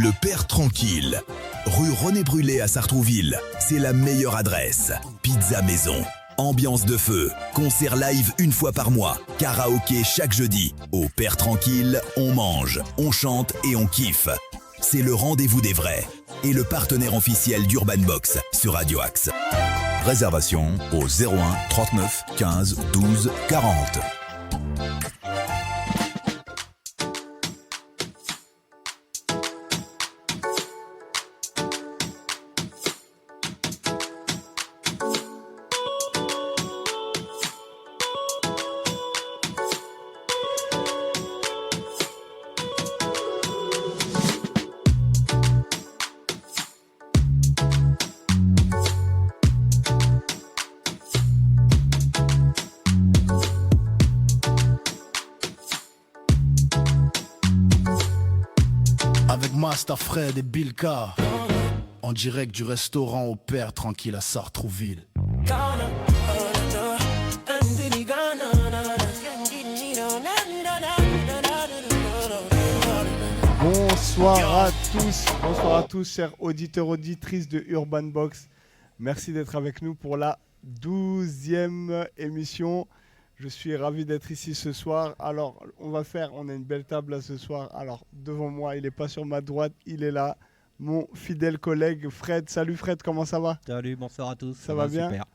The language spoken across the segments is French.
Le Père Tranquille, rue René Brulé à Sartrouville, c'est la meilleure adresse. Pizza maison, ambiance de feu, concert live une fois par mois, karaoké chaque jeudi. Au Père Tranquille, on mange, on chante et on kiffe. C'est le rendez-vous des vrais et le partenaire officiel d'Urban Box sur Radio Axe. Réservation au 01 39 15 12 40. Master Fred et Bilka en direct du restaurant au Père Tranquille à Sartrouville. Bonsoir à tous, chers auditeurs, auditrices de Urban Box. Merci d'être avec nous pour la 12e émission. Je suis ravi d'être ici ce soir. Alors, on a une belle table là ce soir. Alors, devant moi, il n'est pas sur ma droite, il est là. Mon fidèle collègue Fred. Salut Fred, comment ça va ? Salut, bonsoir à tous. Ça va bien ? Super.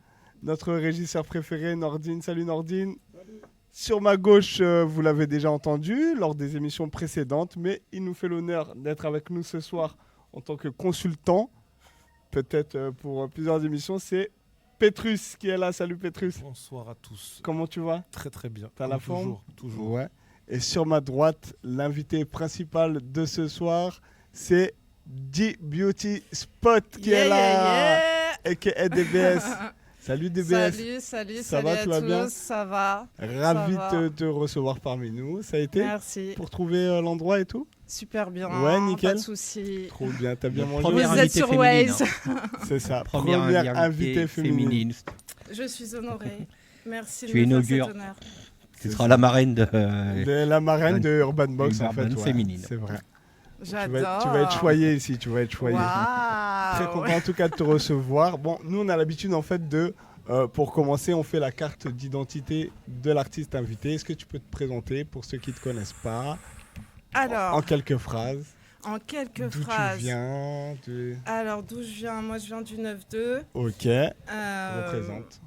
Notre régisseur préféré, Nordine. Salut Nordine. Salut. Sur ma gauche, vous l'avez déjà entendu lors des émissions précédentes, mais il nous fait l'honneur d'être avec nous ce soir en tant que consultant, peut-être pour plusieurs émissions. C'est Petrus qui est là. Salut Petrus. Bonsoir à tous. Comment tu vas ? Très très bien. T'as la forme ? Toujours. Ouais. Et sur ma droite, l'invité principal de ce soir, c'est D-Beauty Spot qui est là. A.K.A. DBS. Salut DBS. Salut ça va, à tu vas tous, bien ? ça va. Ravi de te recevoir parmi nous. Ça a été ? Merci. Pour trouver l'endroit et tout ? Super bien. Ouais, nickel. Pas de soucis. Trop bien, t'as bien mangé ? Vous êtes sur Waze. C'est ça, Première invitée féminine. Je suis honorée. Merci tu de me inaugures. faire cet honneur. Tu seras la marraine de la marraine de Urban Box en fait. Féminine. C'est vrai. J'adore. Tu vas être choyée ici, tu vas être choyée. Wow. Très content en tout cas de te recevoir. Bon, nous on a l'habitude en fait de, pour commencer, on fait la carte d'identité de l'artiste invité. Est-ce que tu peux te présenter pour ceux qui ne te connaissent pas ? Alors, en quelques phrases. En quelques d'où phrases. Tu viens Alors, d'où je viens ? Moi, je viens du 9-2. Ok. Représente.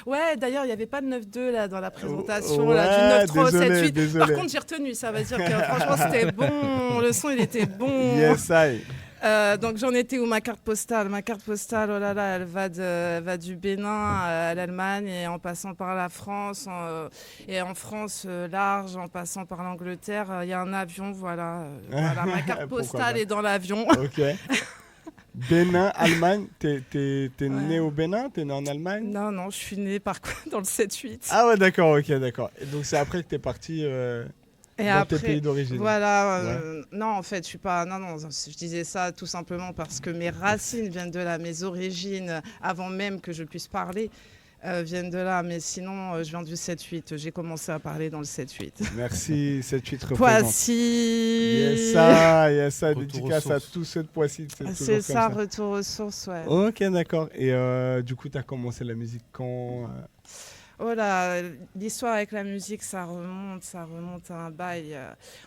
Ouais, d'ailleurs, il n'y avait pas de 9-2 là dans la présentation là, du 9-3 7-8. Par contre, j'ai retenu, ça veut dire que franchement, c'était bon. Le son, il était bon. Yes, I. Donc j'en étais où ma carte postale, oh là là, elle va du Bénin à l'Allemagne et en passant par la France et en France large, en passant par l'Angleterre, il y a un avion, voilà ma carte postale est dans l'avion. Ok. Bénin, Allemagne, t'es né au Bénin, t'es né en Allemagne ? Non, je suis né dans le 7-8. Ah ouais, d'accord. Et donc c'est après que t'es parti dans tes pays d'origine. Voilà, non, en fait, je suis pas. Non, je disais ça tout simplement parce que mes racines viennent de là, mes origines, avant même que je puisse parler, viennent de là. Mais sinon, je viens du 7-8. J'ai commencé à parler dans le 7-8. Merci, 7-8 représente. Poissy. Yes, ça, dédicace à tous ceux de Poissy. C'est ça, retour aux sources, ouais. Ok, d'accord. Et du coup, tu as commencé la musique quand Oh là, l'histoire avec la musique, ça remonte à un bail.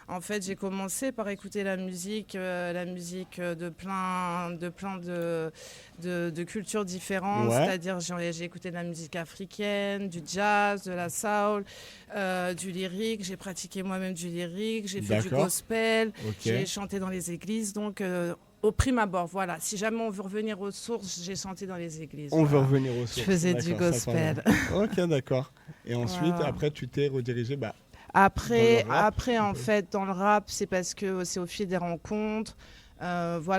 En fait, j'ai commencé par écouter la musique de plein de cultures différentes. Ouais. C'est-à-dire, j'ai écouté de la musique africaine, du jazz, de la soul, du lyrique. J'ai pratiqué moi-même du lyrique. J'ai fait du gospel. Okay. J'ai chanté dans les églises. Donc, au prime abord, voilà. Si jamais on veut revenir aux sources, j'ai chanté dans les églises. On veut revenir aux sources. Je faisais du gospel. Ok, d'accord. Et ensuite, après, tu t'es redirigé Après, en fait, dans le rap, c'est parce que c'est au fil des rencontres.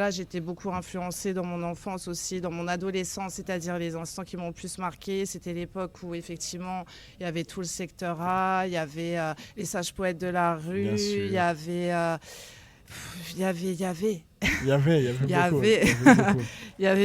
J'étais beaucoup influencée dans mon enfance aussi, dans mon adolescence, c'est-à-dire les instants qui m'ont le plus marqué. C'était l'époque où, effectivement, il y avait tout le secteur A, il y avait les sages poètes de la rue, il y avait... Il y avait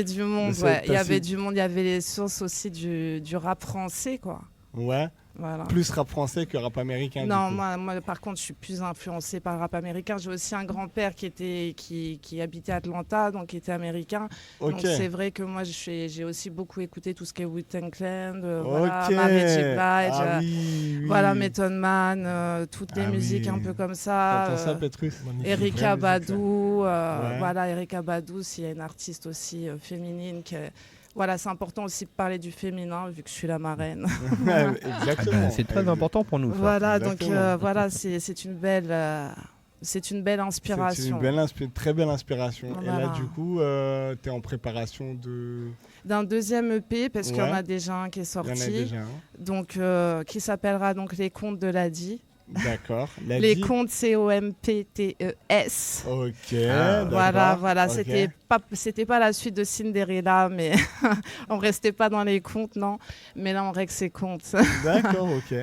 du monde, il y avait les sources aussi du rap français, quoi. Ouais. Voilà. Plus rap français que rap américain. Non, du coup. moi, par contre, je suis plus influencée par le rap américain. J'ai aussi un grand-père qui habitait Atlanta, donc qui était américain. Ok. Donc c'est vrai que moi, j'ai aussi beaucoup écouté tout ce qui est Wu-Tang Clan, Ok. Mary J. Blige, Ah oui. voilà, Method Man, toutes les Ah musiques oui. un peu comme ça. T'entends ça, Petrus? Erykah Vraie musique, ça. Badou, Ouais. voilà, Erykah Badou, s'il y a une artiste aussi féminine voilà, c'est important aussi de parler du féminin vu que je suis la marraine. Exactement. C'est très important pour nous. ça. Voilà, donc Exactement. voilà, c'est une belle inspiration. C'est une très belle inspiration. Et là, Voilà. du coup, tu es en préparation de. D'un deuxième EP parce qu'il y en Ouais. a déjà un qui est Il y en a sorti, déjà un. donc qui s'appellera donc Les Contes de l'Adi. D'accord. Les Contes COMPTES. Ok. Voilà, d'accord. Ok. c'était pas la suite de Cinderella, mais on restait pas dans les contes, non. Mais là, on règle ses comptes. D'accord, ok.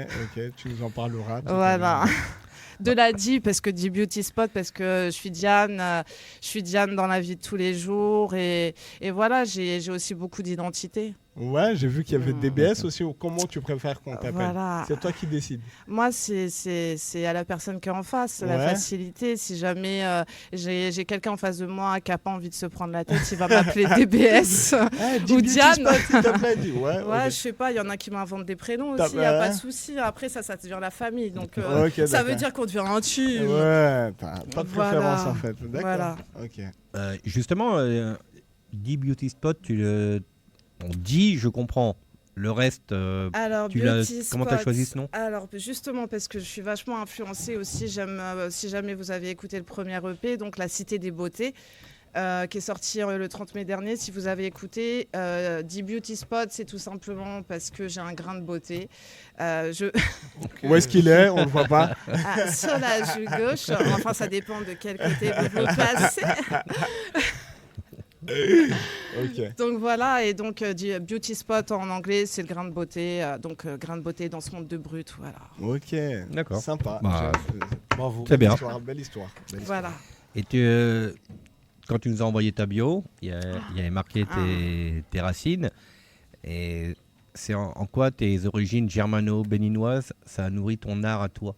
Tu nous en parleras. tout à Voilà. l'heure. De la Di, parce que Di Beauty Spot, parce que je suis Diane dans la vie de tous les jours. Et voilà, j'ai aussi beaucoup d'identité. Ouais, j'ai vu qu'il y avait DBS aussi. Comment tu préfères qu'on t'appelle? Voilà. C'est toi qui décides. Moi, c'est à la personne qui est en face, la Ouais. facilité. Si jamais j'ai quelqu'un en face de moi qui n'a pas envie de se prendre la tête, il va m'appeler DBS. Dis Ou Beauty Diane. Spot, s'il te plaît, dis. Ouais, Ouais, ok. je sais pas, il y en a qui m'inventent des prénoms T'as- aussi, il n'y a pas ouais. de souci. Après, ça devient la famille. Donc, Ok, ça d'accord. veut dire qu'on devient intime. Ouais, pas de Voilà. préférence en fait. D'accord. Voilà. Ok. Justement, dit Beauty Spot, on dit, je comprends. Le reste, Alors, comment tu as choisi ce nom? Alors, justement, parce que je suis vachement influencée aussi. J'aime, si jamais vous avez écouté le premier EP, donc La Cité des Beautés, qui est sorti le 30 mai dernier. Si vous avez écouté, dit Beauty Spot, c'est tout simplement parce que j'ai un grain de beauté. Où est-ce qu'il est? On le voit pas. Sur la joue gauche. Enfin, ça dépend de quel côté vous vous placez. Ok. Donc voilà, et donc du beauty spot en anglais, c'est le grain de beauté. Donc grain de beauté dans ce monde de brut, voilà. Ok. D'accord. Sympa. Bah, Bravo. c'est bien. Belle histoire. Voilà. Et quand tu nous as envoyé ta bio, il y avait marqué tes racines. Et c'est en quoi tes origines germano-béninoises, ça a nourri ton art à toi?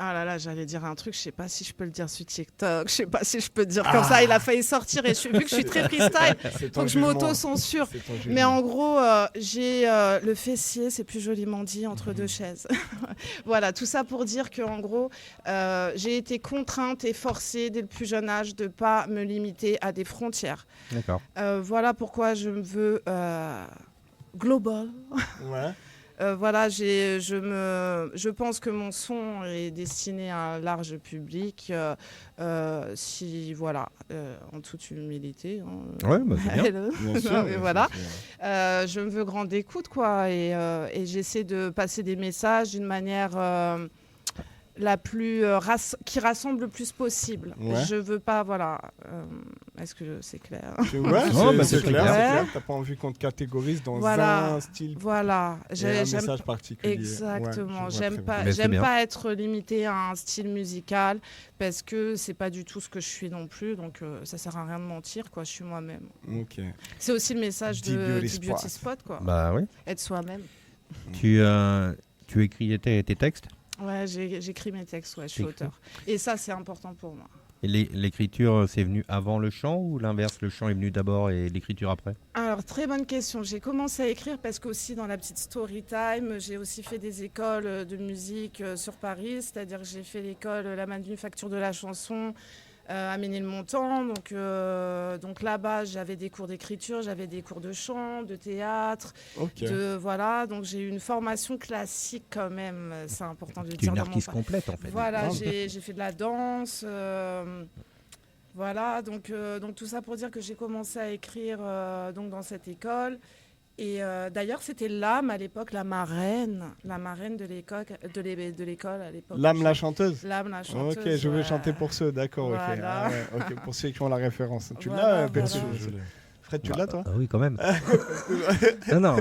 Ah là là, j'allais dire un truc, je sais pas si je peux le dire sur TikTok, je sais pas si je peux le dire comme ça, il a failli sortir et vu que je suis très freestyle, faut que je m'auto-censure. Mais en gros, j'ai le fessier, c'est plus joliment dit, entre deux chaises. Voilà, tout ça pour dire que en gros, j'ai été contrainte et forcée dès le plus jeune âge de pas me limiter à des frontières. D'accord. Voilà pourquoi je me veux global. Ouais. Voilà, je pense que mon son est destiné à un large public. Si, voilà, en toute humilité. Hein, Ouais, bah, c'est bien. Bien sûr. Non, mais voilà. Je me veux grande écoute, quoi. Et j'essaie de passer des messages d'une manière la plus qui rassemble le plus possible. Ouais. Je veux pas, voilà. Est-ce que c'est clair? Ouais, Non, bah, c'est c'est clair. clair. C'est clair. T'as pas envie qu'on te catégorise dans Voilà. un style Voilà. et un message particulier. Exactement. Ouais, je vois J'aime très pas, bien. Mais c'est j'aime bien. pas être limitée à un style musical parce que c'est pas du tout ce que je suis non plus. Donc ça sert à rien de mentir, quoi. Je suis moi-même. Ok. C'est aussi le message Deep de Beauty du Beauty Spot. Spot, quoi. Bah oui. Être soi-même. Tu écris tes textes? Ouais, j'écris mes textes. Ouais, je suis T'écris. auteur. Et ça, c'est important pour moi. Et l'écriture, c'est venu avant le chant ou l'inverse? Le chant est venu d'abord et l'écriture après? Alors, très bonne question. J'ai commencé à écrire parce qu'aussi dans la petite story time, j'ai aussi fait des écoles de musique sur Paris. C'est-à-dire que j'ai fait l'école La Manufacture de la chanson à Ménilmontant. Donc là-bas, j'avais des cours d'écriture, j'avais des cours de chant, de théâtre. Ok. Voilà, donc j'ai eu une formation classique quand même. C'est important de le Tu es dire une dans mon artiste complète en fait. Voilà, Ah, j'ai fait de la danse. Voilà, donc tout ça pour dire que j'ai commencé à écrire donc dans cette école. Et d'ailleurs, c'était l'âme à l'époque, la marraine de l'école à l'époque. L'âme la chanteuse. L'âme la chanteuse. Ok, je veux ouais. chanter pour ceux, d'accord. Ok. Voilà. Ah ouais, ok, pour ceux qui ont la référence. Tu Voilà, l'as, Perso? voilà. Fred, tu l'as toi? Ah oui, quand même. non, non.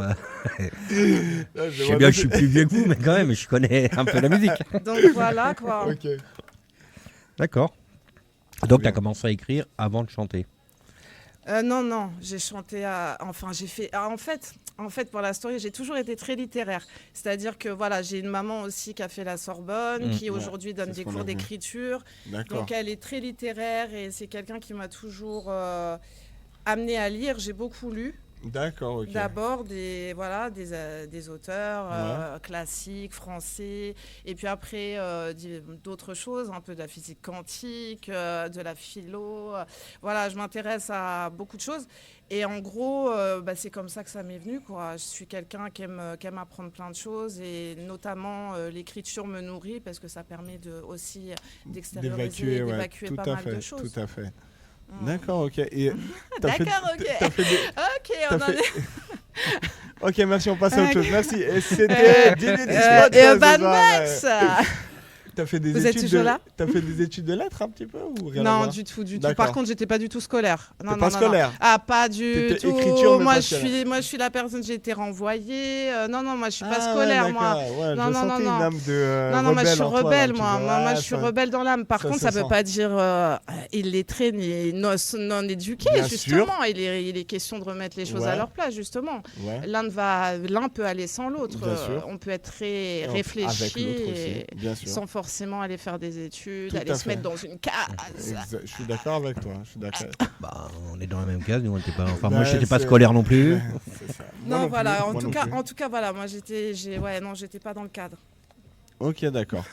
Je Je sais bien que je suis plus vieux que vous, mais quand même, je connais un peu la musique. Donc voilà quoi. Ok. D'accord. Donc, tu bien. as commencé à écrire avant de chanter. Non, j'ai chanté enfin j'ai fait... en fait, En fait, pour la story, j'ai toujours été très littéraire. C'est-à-dire que voilà, j'ai une maman aussi qui a fait la Sorbonne, qui aujourd'hui donne des cours d'écriture. D'accord. Donc elle est très littéraire et c'est quelqu'un qui m'a toujours amenée à lire. J'ai beaucoup lu. D'accord, ok. D'abord des auteurs classiques, français, et puis après d'autres choses, un peu de la physique quantique, de la philo. Voilà, je m'intéresse à beaucoup de choses. Et en gros, c'est comme ça que ça m'est venu, quoi. Je suis quelqu'un qui aime apprendre plein de choses, et notamment l'écriture me nourrit parce que ça permet aussi d'extérioriser, d'évacuer pas mal de choses. Tout à fait. D'accord, ok. Et ok, merci, on passe à autre chose. Merci. Et c'était Urban Box. T'as fait des Vous êtes toujours là ? T'as fait des études de lettres un petit peu ou rien à Non, voir ? du tout. Par contre, j'étais pas du tout scolaire. Non, pas scolaire. Ah, pas du tout. Écriture, mais moi, pas je suis la personne, j'ai été renvoyée. Non, moi, je suis pas scolaire, moi. Ouais, non. Une âme de non, moi, je suis rebelle, toi, moi, je suis rebelle dans l'âme. Par contre, ça veut pas dire illettré ni non éduqué, justement. Il est question de remettre les choses à leur place, justement. Ouais. L'un peut aller sans l'autre. On peut être très réfléchi sans forcément aller faire des études, aller se mettre dans une case. Je suis d'accord avec toi. On est dans la même case, nous on n'était pas. Enfin, moi, je n'étais pas scolaire non plus. Non, voilà. En tout cas, voilà. Moi, j'étais pas dans le cadre. Ok, d'accord.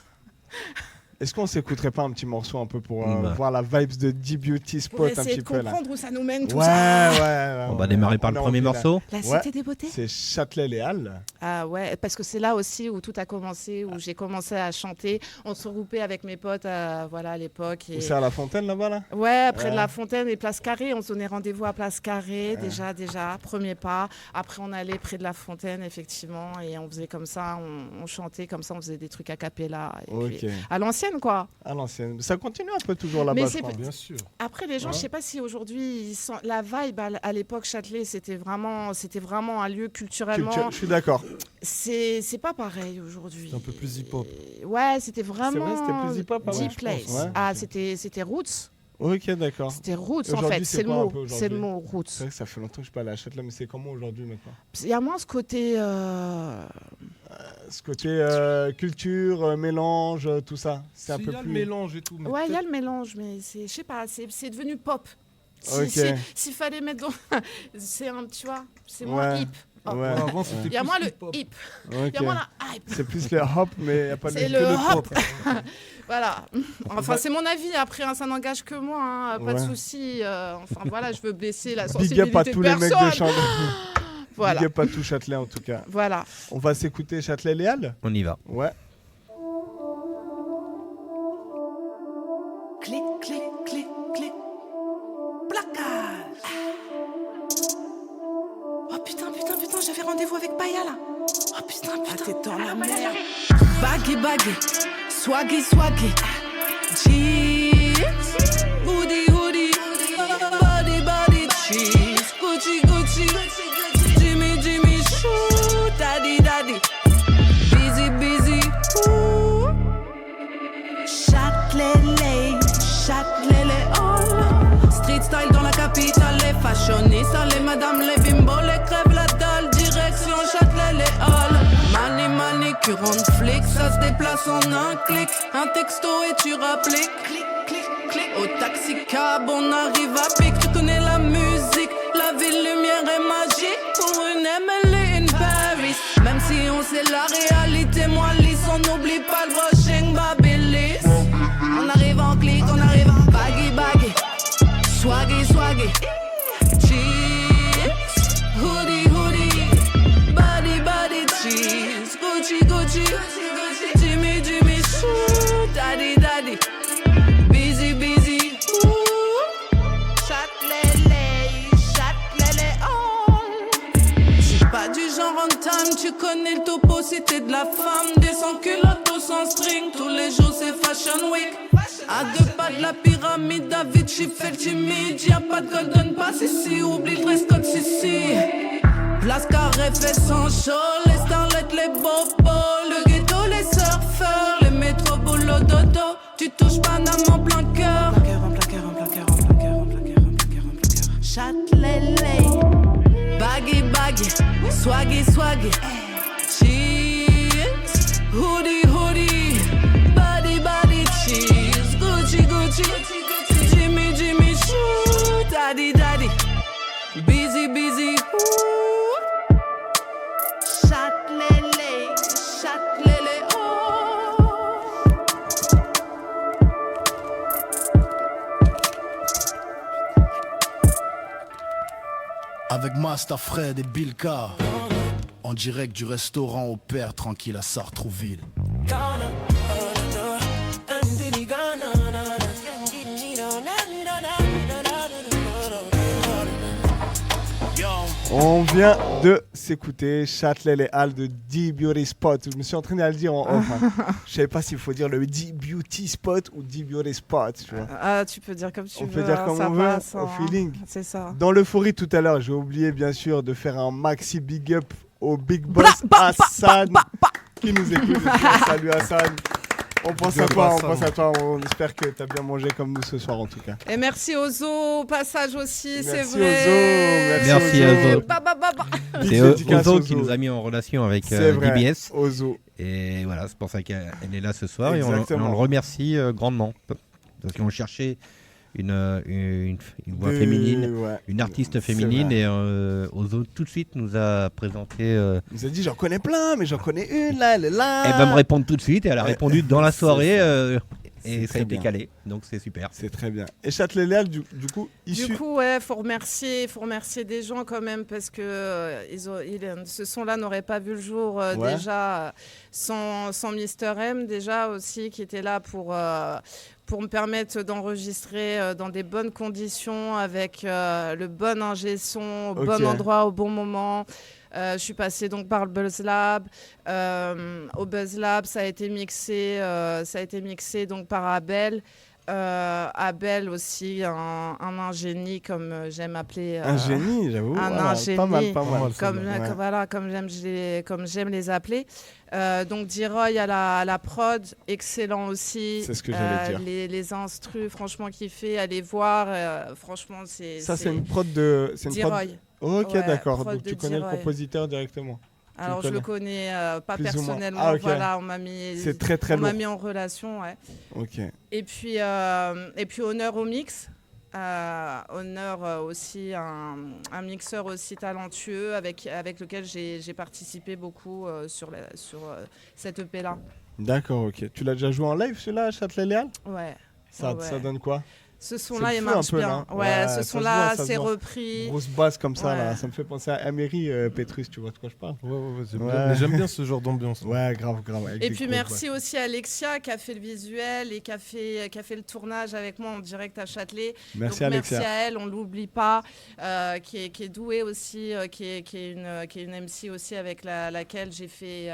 Est-ce qu'on s'écouterait pas un petit morceau un peu pour voir la vibes de D-Beauty Spot un petit peu là ? Pour essayer de comprendre où ça nous mène tout ça. Ouais. On va démarrer par le premier morceau. La Cité des Beautés. C'est Châtelet-Les-Halles. Ah ouais, parce que c'est là aussi où tout a commencé, où j'ai commencé à chanter. On se regroupait avec mes potes à l'époque. Et... C'est à La Fontaine là-bas là ? Ouais, près de La Fontaine et Place Carrée. On se donnait rendez-vous à Place Carrée déjà, premier pas. Après on allait près de La Fontaine effectivement et on faisait comme ça, on chantait comme ça, on faisait des trucs a cappella. Puis, à l'ancienne quoi. À l'ancienne. Ça continue un peu toujours là-bas, je crois. Bien sûr. Après, les gens, je sais pas si aujourd'hui, la vibe à l'époque, Châtelet, c'était vraiment un lieu culturellement. Je suis d'accord. C'est pas pareil aujourd'hui. C'est un peu plus hip-hop. Ouais, c'était vraiment. C'est vrai, c'était plus hip-hop. Deep place. C'était roots. Ok, d'accord. C'était roots en fait, c'est le mot roots. C'est vrai que ça fait longtemps que je suis pas allé à Châtelet, mais c'est comment aujourd'hui maintenant ? Il y a moins ce côté. Culture, mélange, tout ça. C'est un peu plus. Il y a le mélange et tout. Ouais, il y a le mélange, mais je sais pas, c'est devenu pop. S'il fallait mettre dans. C'est tu vois, c'est moins hip. Ouais. Il y a moins le hip. Il y a moins la hype. C'est plus le hop, mais il n'y a pas le hop. Voilà. Enfin, c'est mon avis. Après, ça n'engage que moi. Pas de souci. Enfin, voilà, je veux blesser la sensibilité de personne. Big up à tous les mecs de Châtelet. Voilà. Big up à tout Châtelet, en tout cas. Voilà. On va s'écouter Châtelet-Les-Halles ? On y va. Ouais. Clic, clic, clic, clic. Placage. Oh putain, j'avais rendez-vous avec Paya là. Oh putain. T'es dans la merde. Baggy, swaggy. Cheese. Hoodie. Body, cheese. Gucci. Jimmy, chou. Daddy. Busy. Ooh. Châtelet-Les-Halles. Street style dans la capitale, les fashionistes, les madames, les bimbos, les crèves la dalle. Direction Châtelet-Les-Halles. Manicure on flic, ça se déplace en un clic. Un texto et tu rappliques. Clic. Au taxi cab, on arrive à pic. Tu connais la musique, la ville lumière est magique. Pour une Emily in Paris. Même si on sait la réalité, moi lisse, on n'oublie pas le brushing Babyliss. On arrive en clic, on arrive en baggy. Swaggy. Cheese. Hoodie. Body, cheese. Gucci. Jimmy, chou. Daddy. Busy. Ooh. Châtelet-Les-Halles. J'suis pas du genre on time, tu connais le topo, si t'es de la femme. Des sans culottes ou sans string, tous les jours c'est Fashion Week. À deux pas de la pyramide, David fait le timide. Y'a pas de golden pass ici, oublie le dress code ici. Place carré fait sans show, les starlets, les bobos, le ghetto, les surfeurs, les métros, boulot, dodo. Tu touches Paname en plein cœur. En plein cœur. Châtelet-Les, baggy, Swaggy, swaggy. Cheese. Hoodie, hoodie. Body, body, cheese. Gucci, Gucci. Jimmy, Jimmy, shoe. Daddy, daddy. Busy, busy. Ooh. Châtelet, Châtelet, oh. Avec Master Fred et Bilka, en direct du restaurant au père tranquille à Sartrouville. On vient de s'écouter Châtelet les Halles de D-Beauty Spot. Je me suis entraîné à le dire en off. Je savais pas s'il faut dire le D-Beauty Spot ou D-Beauty Spot. Tu vois. Ah, tu peux dire comme tu veux. On peut dire comme ça on veut, passe, au hein. feeling. C'est ça. Dans l'euphorie tout à l'heure, j'ai oublié bien sûr de faire un maxi big up au big boss Hassan qui nous écoute. Salut Hassan. On pense à toi, on pense à toi. On espère que tu as bien mangé comme nous ce soir en tout cas. Et merci Ozo au passage aussi, c'est Merci vrai. Merci Ozo. Bah, bah, bah, bah. Big C'est dédicace Ozo Ozo. qui nous a mis en relation avec C'est vrai, DBS. Ozo. Et voilà, c'est pour ça qu'elle est là ce soir. Et Exactement. on le remercie grandement. Parce qu'on cherchait une voix féminine, Ouais. une artiste C'est féminine. vrai. Et Ozo tout de suite nous a présenté. Il nous a dit j'en connais plein, mais j'en connais une là, elle est là. Elle va me répondre tout de suite. Et elle a répondu dans la C'est soirée. ça. Et C'est ça très a été bien. calé. Donc c'est super. C'est très bien. Et Châtelet les Halles, du coup, issu. Du coup, ouais, faut remercier des gens quand même parce que ce son-là n'aurait pas vu le jour Ouais. déjà sans Mister M déjà aussi qui était là pour me permettre d'enregistrer dans des bonnes conditions avec le bon ingé son au Ok. bon endroit au bon moment. Je suis passée donc par le Buzz Lab. Au Buzz Lab, ça a été mixé donc par Abel. Abel aussi, un ingénie comme j'aime appeler. Un génie, j'avoue. un Voilà, ingénie. pas mal, pas mal. Comme j'aime les appeler. Donc D-Roy à la prod, excellent aussi. C'est ce que j'allais dire. Les instrus, franchement kiffé, allez voir. Franchement, c'est. Ça, c'est une prod de. C'est une prod. D-Roy. Ok, Ouais, d'accord. prod Donc de tu connais le D-Roy. compositeur directement. Alors je le connais pas Plus ou moins. personnellement. Ah, ok. Voilà, on m'a mis. C'est très très on m'a lourd. mis en relation, ouais. Ok. Et puis honneur au mix. Honneur aussi un mixeur aussi talentueux avec lequel j'ai participé beaucoup sur cette EP là. D'accord, ok. Tu l'as déjà joué en live celui-là, Châtelet les Halles? Ouais. Ça Ouais. donne quoi? Ce C'est son-là, le il feu un marche peu, bien. non? Ouais, Ouais, ce ça se son-là, voit, ça se c'est voit. repris. Grosse basse comme ça, Ouais. là. Ça me fait penser à Améry Petrus, tu vois de quoi je parle? Ouais, c'est Ouais. bien. Mais j'aime bien ce genre d'ambiance. Ouais, grave. avec Et des puis grosses merci aussi à Alexia qui a fait le visuel et qui a fait le tournage avec moi en direct à Châtelet. basses. Merci Donc, Alexia. merci à elle, on l'oublie pas, qui est douée aussi, qui est une MC aussi avec laquelle j'ai fait.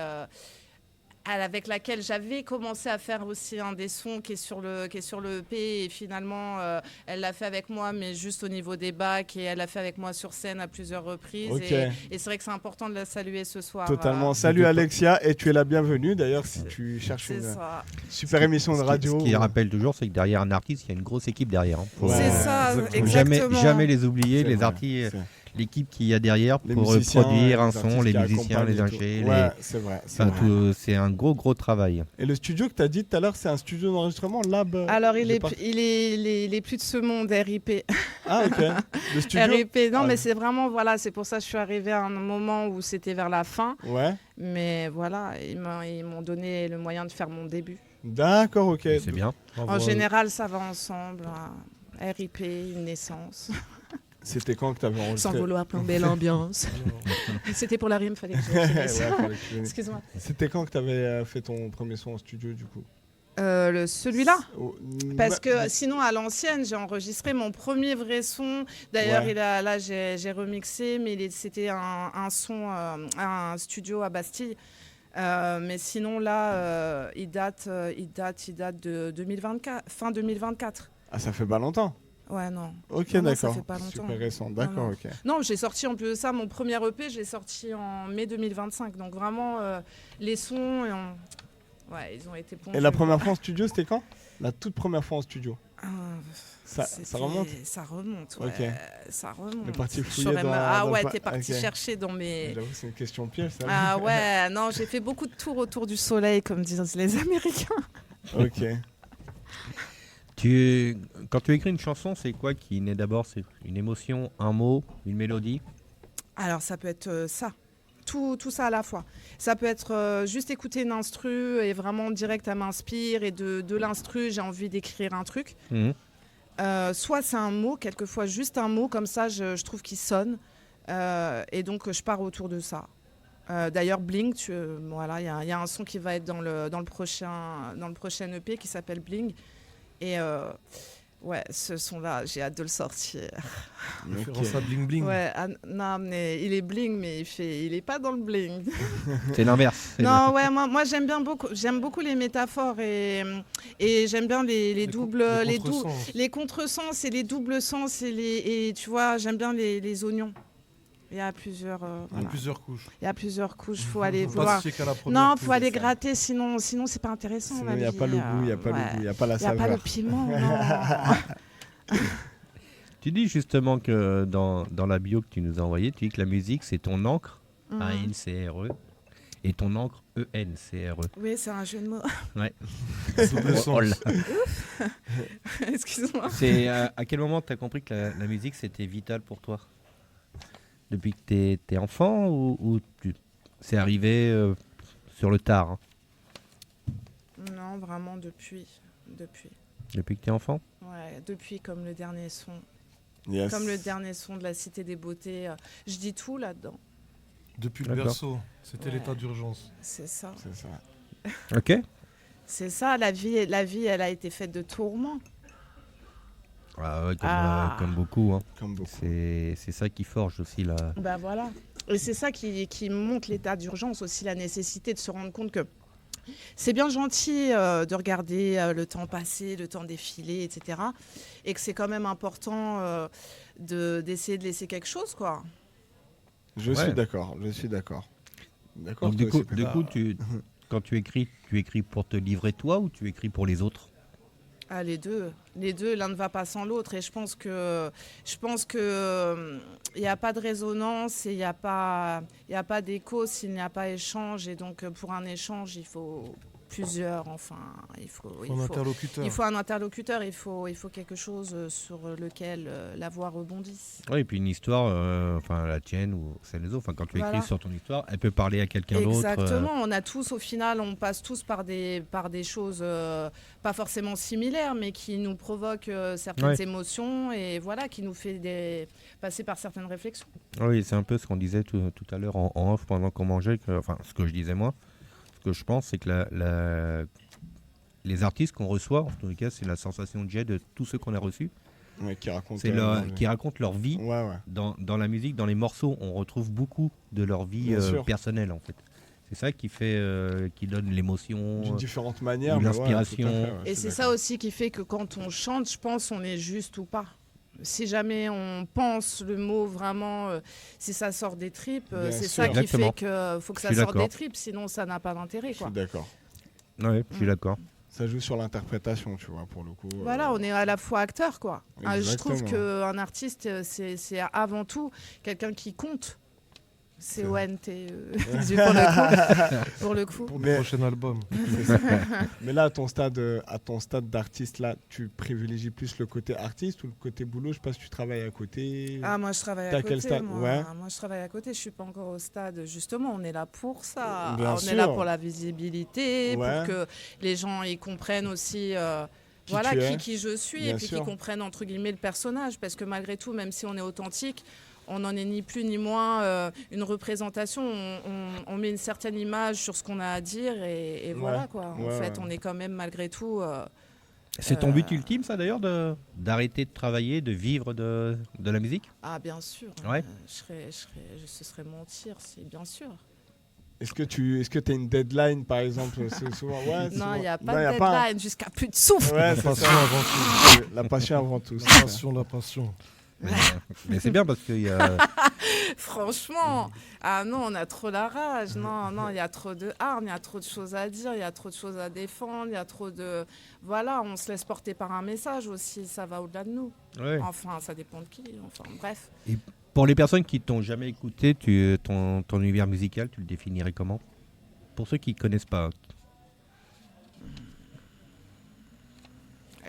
Avec laquelle j'avais commencé à faire aussi un des sons qui est sur le EP et finalement elle l'a fait avec moi mais juste au niveau des bacs et elle l'a fait avec moi sur scène à plusieurs reprises Ok. et c'est vrai que c'est important de la saluer ce soir. Totalement. Salut Alexia, et tu es la bienvenue. D'ailleurs, si tu cherches C'est une ça. super émission de radio. Ce qui rappelle toujours, c'est que derrière un artiste, il y a une grosse équipe derrière. Hein. Faut- Ouais, C'est ça, exactement. exactement. Jamais les oublier, C'est les vrai, artistes, c'est- l'équipe qu'il y a derrière les pour musiciens, produire un les son, artistes les qui musiciens, accompagnent les et tout. ingés. Ouais, c'est vrai. C'est Enfin, vrai. c'est un gros travail. Et le studio que tu as dit tout à l'heure, c'est un studio d'enregistrement, Lab. Alors il j'ai est, pas- il est plus de ce monde, RIP. Ah, ok. Le studio. RIP, non Ah, mais c'est vraiment, voilà, c'est pour ça que je suis arrivée à un moment où c'était vers la fin. Ouais. Mais voilà, ils m'ont donné le moyen de faire mon début. D'accord, ok. C'est bien. En général, ça va ensemble. RIP, une naissance. C'était quand que tu avais Sans enregistré? vouloir plomber l'ambiance. C'était pour la rime, fallait que je Ouais, finisse. fallait que tu viennes. Excuse-moi. C'était quand que tu avais fait ton premier son en studio, du coup? Celui-là Oh, Parce bah, que sinon, à l'ancienne, j'ai enregistré mon premier vrai son. D'ailleurs, Ouais. là, j'ai remixé, mais c'était un son, un studio à Bastille. Mais sinon, là, il date de 2024, fin 2024. Ah, ça fait pas longtemps. Ouais, non. Ok, Non, ça d'accord. fait pas longtemps. Super récent. D'accord, non. ok. Non, j'ai sorti en plus de ça, mon premier EP, je l'ai sorti en mai 2025. Donc vraiment, les sons, ouais, ils ont été ponctués. Et la première fois en studio, c'était quand? La toute première fois en studio. Ça remonte. Ça remonte, ouais. Ok. Ça remonte. On est parti fouiller J'aurais dans... Ah dans ouais, le- t'es parti Ok. chercher dans mes... J'avoue, c'est une question piège, ça. Ah ouais, non, j'ai fait beaucoup de tours autour du soleil, comme disent les Américains. Ok. Quand tu écris une chanson, c'est quoi qui naît d'abord? C'est une émotion, un mot, une mélodie? Alors ça peut être ça, tout ça à la fois. Ça peut être juste écouter une instru et vraiment direct elle m'inspire et de l'instru j'ai envie d'écrire un truc. Mhm. Soit c'est un mot, quelquefois juste un mot comme ça je trouve qu'il sonne et donc je pars autour de ça. D'ailleurs Bling, voilà, il y a un son qui va être dans le prochain EP qui s'appelle Bling et ouais, ce son-là, j'ai hâte de le sortir. Référence à Bling Bling. Ouais, non, mais il est bling, mais il est pas dans le bling. C'est l'inverse. Non, ouais, moi j'aime beaucoup les métaphores et j'aime bien les contresens et les doubles sens et tu vois, j'aime bien les oignons. Il y a plusieurs couches. Il y a plusieurs couches, faut aller Faut voir. pas se fier qu'à la première Non, couche, faut aller c'est ça. gratter, sinon c'est pas intéressant. Sinon, la il n'y a vie, pas le goût, il n'y a pas le goût, il n'y a pas la Il n'y a saveur. pas le piment, non. Tu dis justement que dans la bio que tu nous as envoyée, tu dis que la musique, c'est ton encre, Mhm. A-N-C-R-E, et ton encre, E-N-C-R-E. Oui, c'est un jeu de mots. Ouais. Double sens. Oh là. Excuse-moi. C'est à quel moment tu as compris que la musique, c'était vital pour toi? Depuis que t'es enfant ou c'est arrivé sur le tard, hein? Non, vraiment depuis. Depuis que t'es enfant? Ouais, depuis comme le dernier son. Yes. Comme le dernier son de la Cité des Beautés. Je dis tout là-dedans. Depuis le D'accord. berceau, c'était Ouais. l'état d'urgence. C'est ça. C'est ça. Ok. C'est ça, la vie, elle a été faite de tourments. Ah ouais, comme beaucoup. Hein. Comme beaucoup. C'est ça qui forge aussi la... Ben voilà. Et c'est ça qui montre l'état d'urgence aussi, la nécessité de se rendre compte que c'est bien gentil de regarder le temps passer, le temps défiler, etc. Et que c'est quand même important d'essayer de laisser quelque chose, quoi. Je Ouais. suis d'accord, je suis d'accord. D'accord. Donc du toi coup, aussi, quand tu écris pour te livrer toi ou tu écris pour les autres? Ah, les deux, l'un ne va pas sans l'autre et je pense que il n'y a pas de résonance et il n'y a pas d'écho s'il n'y a pas échange et donc pour un échange il faut plusieurs, enfin il faut un interlocuteur, il faut quelque chose sur lequel la voix rebondisse. Oui, et puis une histoire, enfin la tienne ou celle des autres, enfin quand tu Voilà. écris sur ton histoire, elle peut parler à quelqu'un d'autre. Exactement, on a tous au final, on passe tous par des choses pas forcément similaires, mais qui nous provoquent certaines émotions et voilà, qui nous fait passer par certaines réflexions. Oui, c'est un peu ce qu'on disait tout à l'heure en off pendant qu'on mangeait, enfin ce que je disais moi. Ce que je pense, c'est que les artistes qu'on reçoit, en tout cas, c'est la sensation de jet de tous ceux qu'on a reçus. Ouais, qui racontent C'est qui racontent leur vie. Ouais. Dans la musique, dans les morceaux, on retrouve beaucoup de leur vie Bien sûr. personnelle, en fait. C'est ça qui fait, qui donne l'émotion, D'une différente manière. ou mais l'inspiration. tout à fait, ouais, Et je c'est suis ça aussi qui fait que quand on chante, je pense, on est juste ou pas. Si jamais on pense le mot vraiment, si ça sort des tripes, Bien c'est sûr. ça qui Exactement. fait que faut que ça Je suis sorte des d'accord. tripes, sinon ça n'a pas d'intérêt, Je quoi. suis d'accord. Ouais, je suis d'accord. Ça joue sur l'interprétation, tu vois, pour le coup. Voilà, on est à la fois acteur, quoi. Je trouve Exactement. qu'un artiste, c'est avant tout quelqu'un qui compte. C-O-N-T, pour le coup. Pour Mais- le prochain album. Mais là, à ton stade d'artiste, là, tu privilégies plus le côté artiste ou le côté boulot? Je sais pas si tu travailles à côté. Ah, moi je travaille T'as à quel côté. stade? Moi. Ouais. Moi je travaille à côté, je suis pas encore au stade. Justement, on est là pour ça. Bien on sûr. est là pour la visibilité, Ouais. pour que les gens ils comprennent aussi Qui voilà tu es. qui je suis Bien et puis sûr. qu'ils comprennent entre guillemets le personnage. Parce que malgré tout, même si on est authentique, on n'en est ni plus ni moins une représentation. On met une certaine image sur ce qu'on a à dire et voilà quoi. En Ouais, fait, ouais. on est quand même malgré tout. C'est ton but ultime, ça d'ailleurs, d'arrêter de travailler, de vivre de la musique? Ah bien sûr. Ouais. Ce serait mentir, c'est bien sûr. Est-ce que tu as une deadline, par exemple? C'est souvent. Ouais, c'est Non, souvent- il n'y a Non, pas y de a deadline jusqu'à plus de souffle. Ouais, La c'est passion ça. avant tout. La passion avant tout. La passion. Ouais, Mais c'est bien parce qu'il y a... Franchement, ah non, on a trop la rage. Non, il y a trop de hargne, il y a trop de choses à dire, il y a trop de choses à défendre, il y a trop de... Voilà, on se laisse porter par un message aussi, ça va au-delà de nous. Ouais. Enfin, ça dépend de qui, enfin, bref. Et pour les personnes qui t'ont jamais écouté, ton univers musical, tu le définirais comment? Pour ceux qui ne connaissent pas.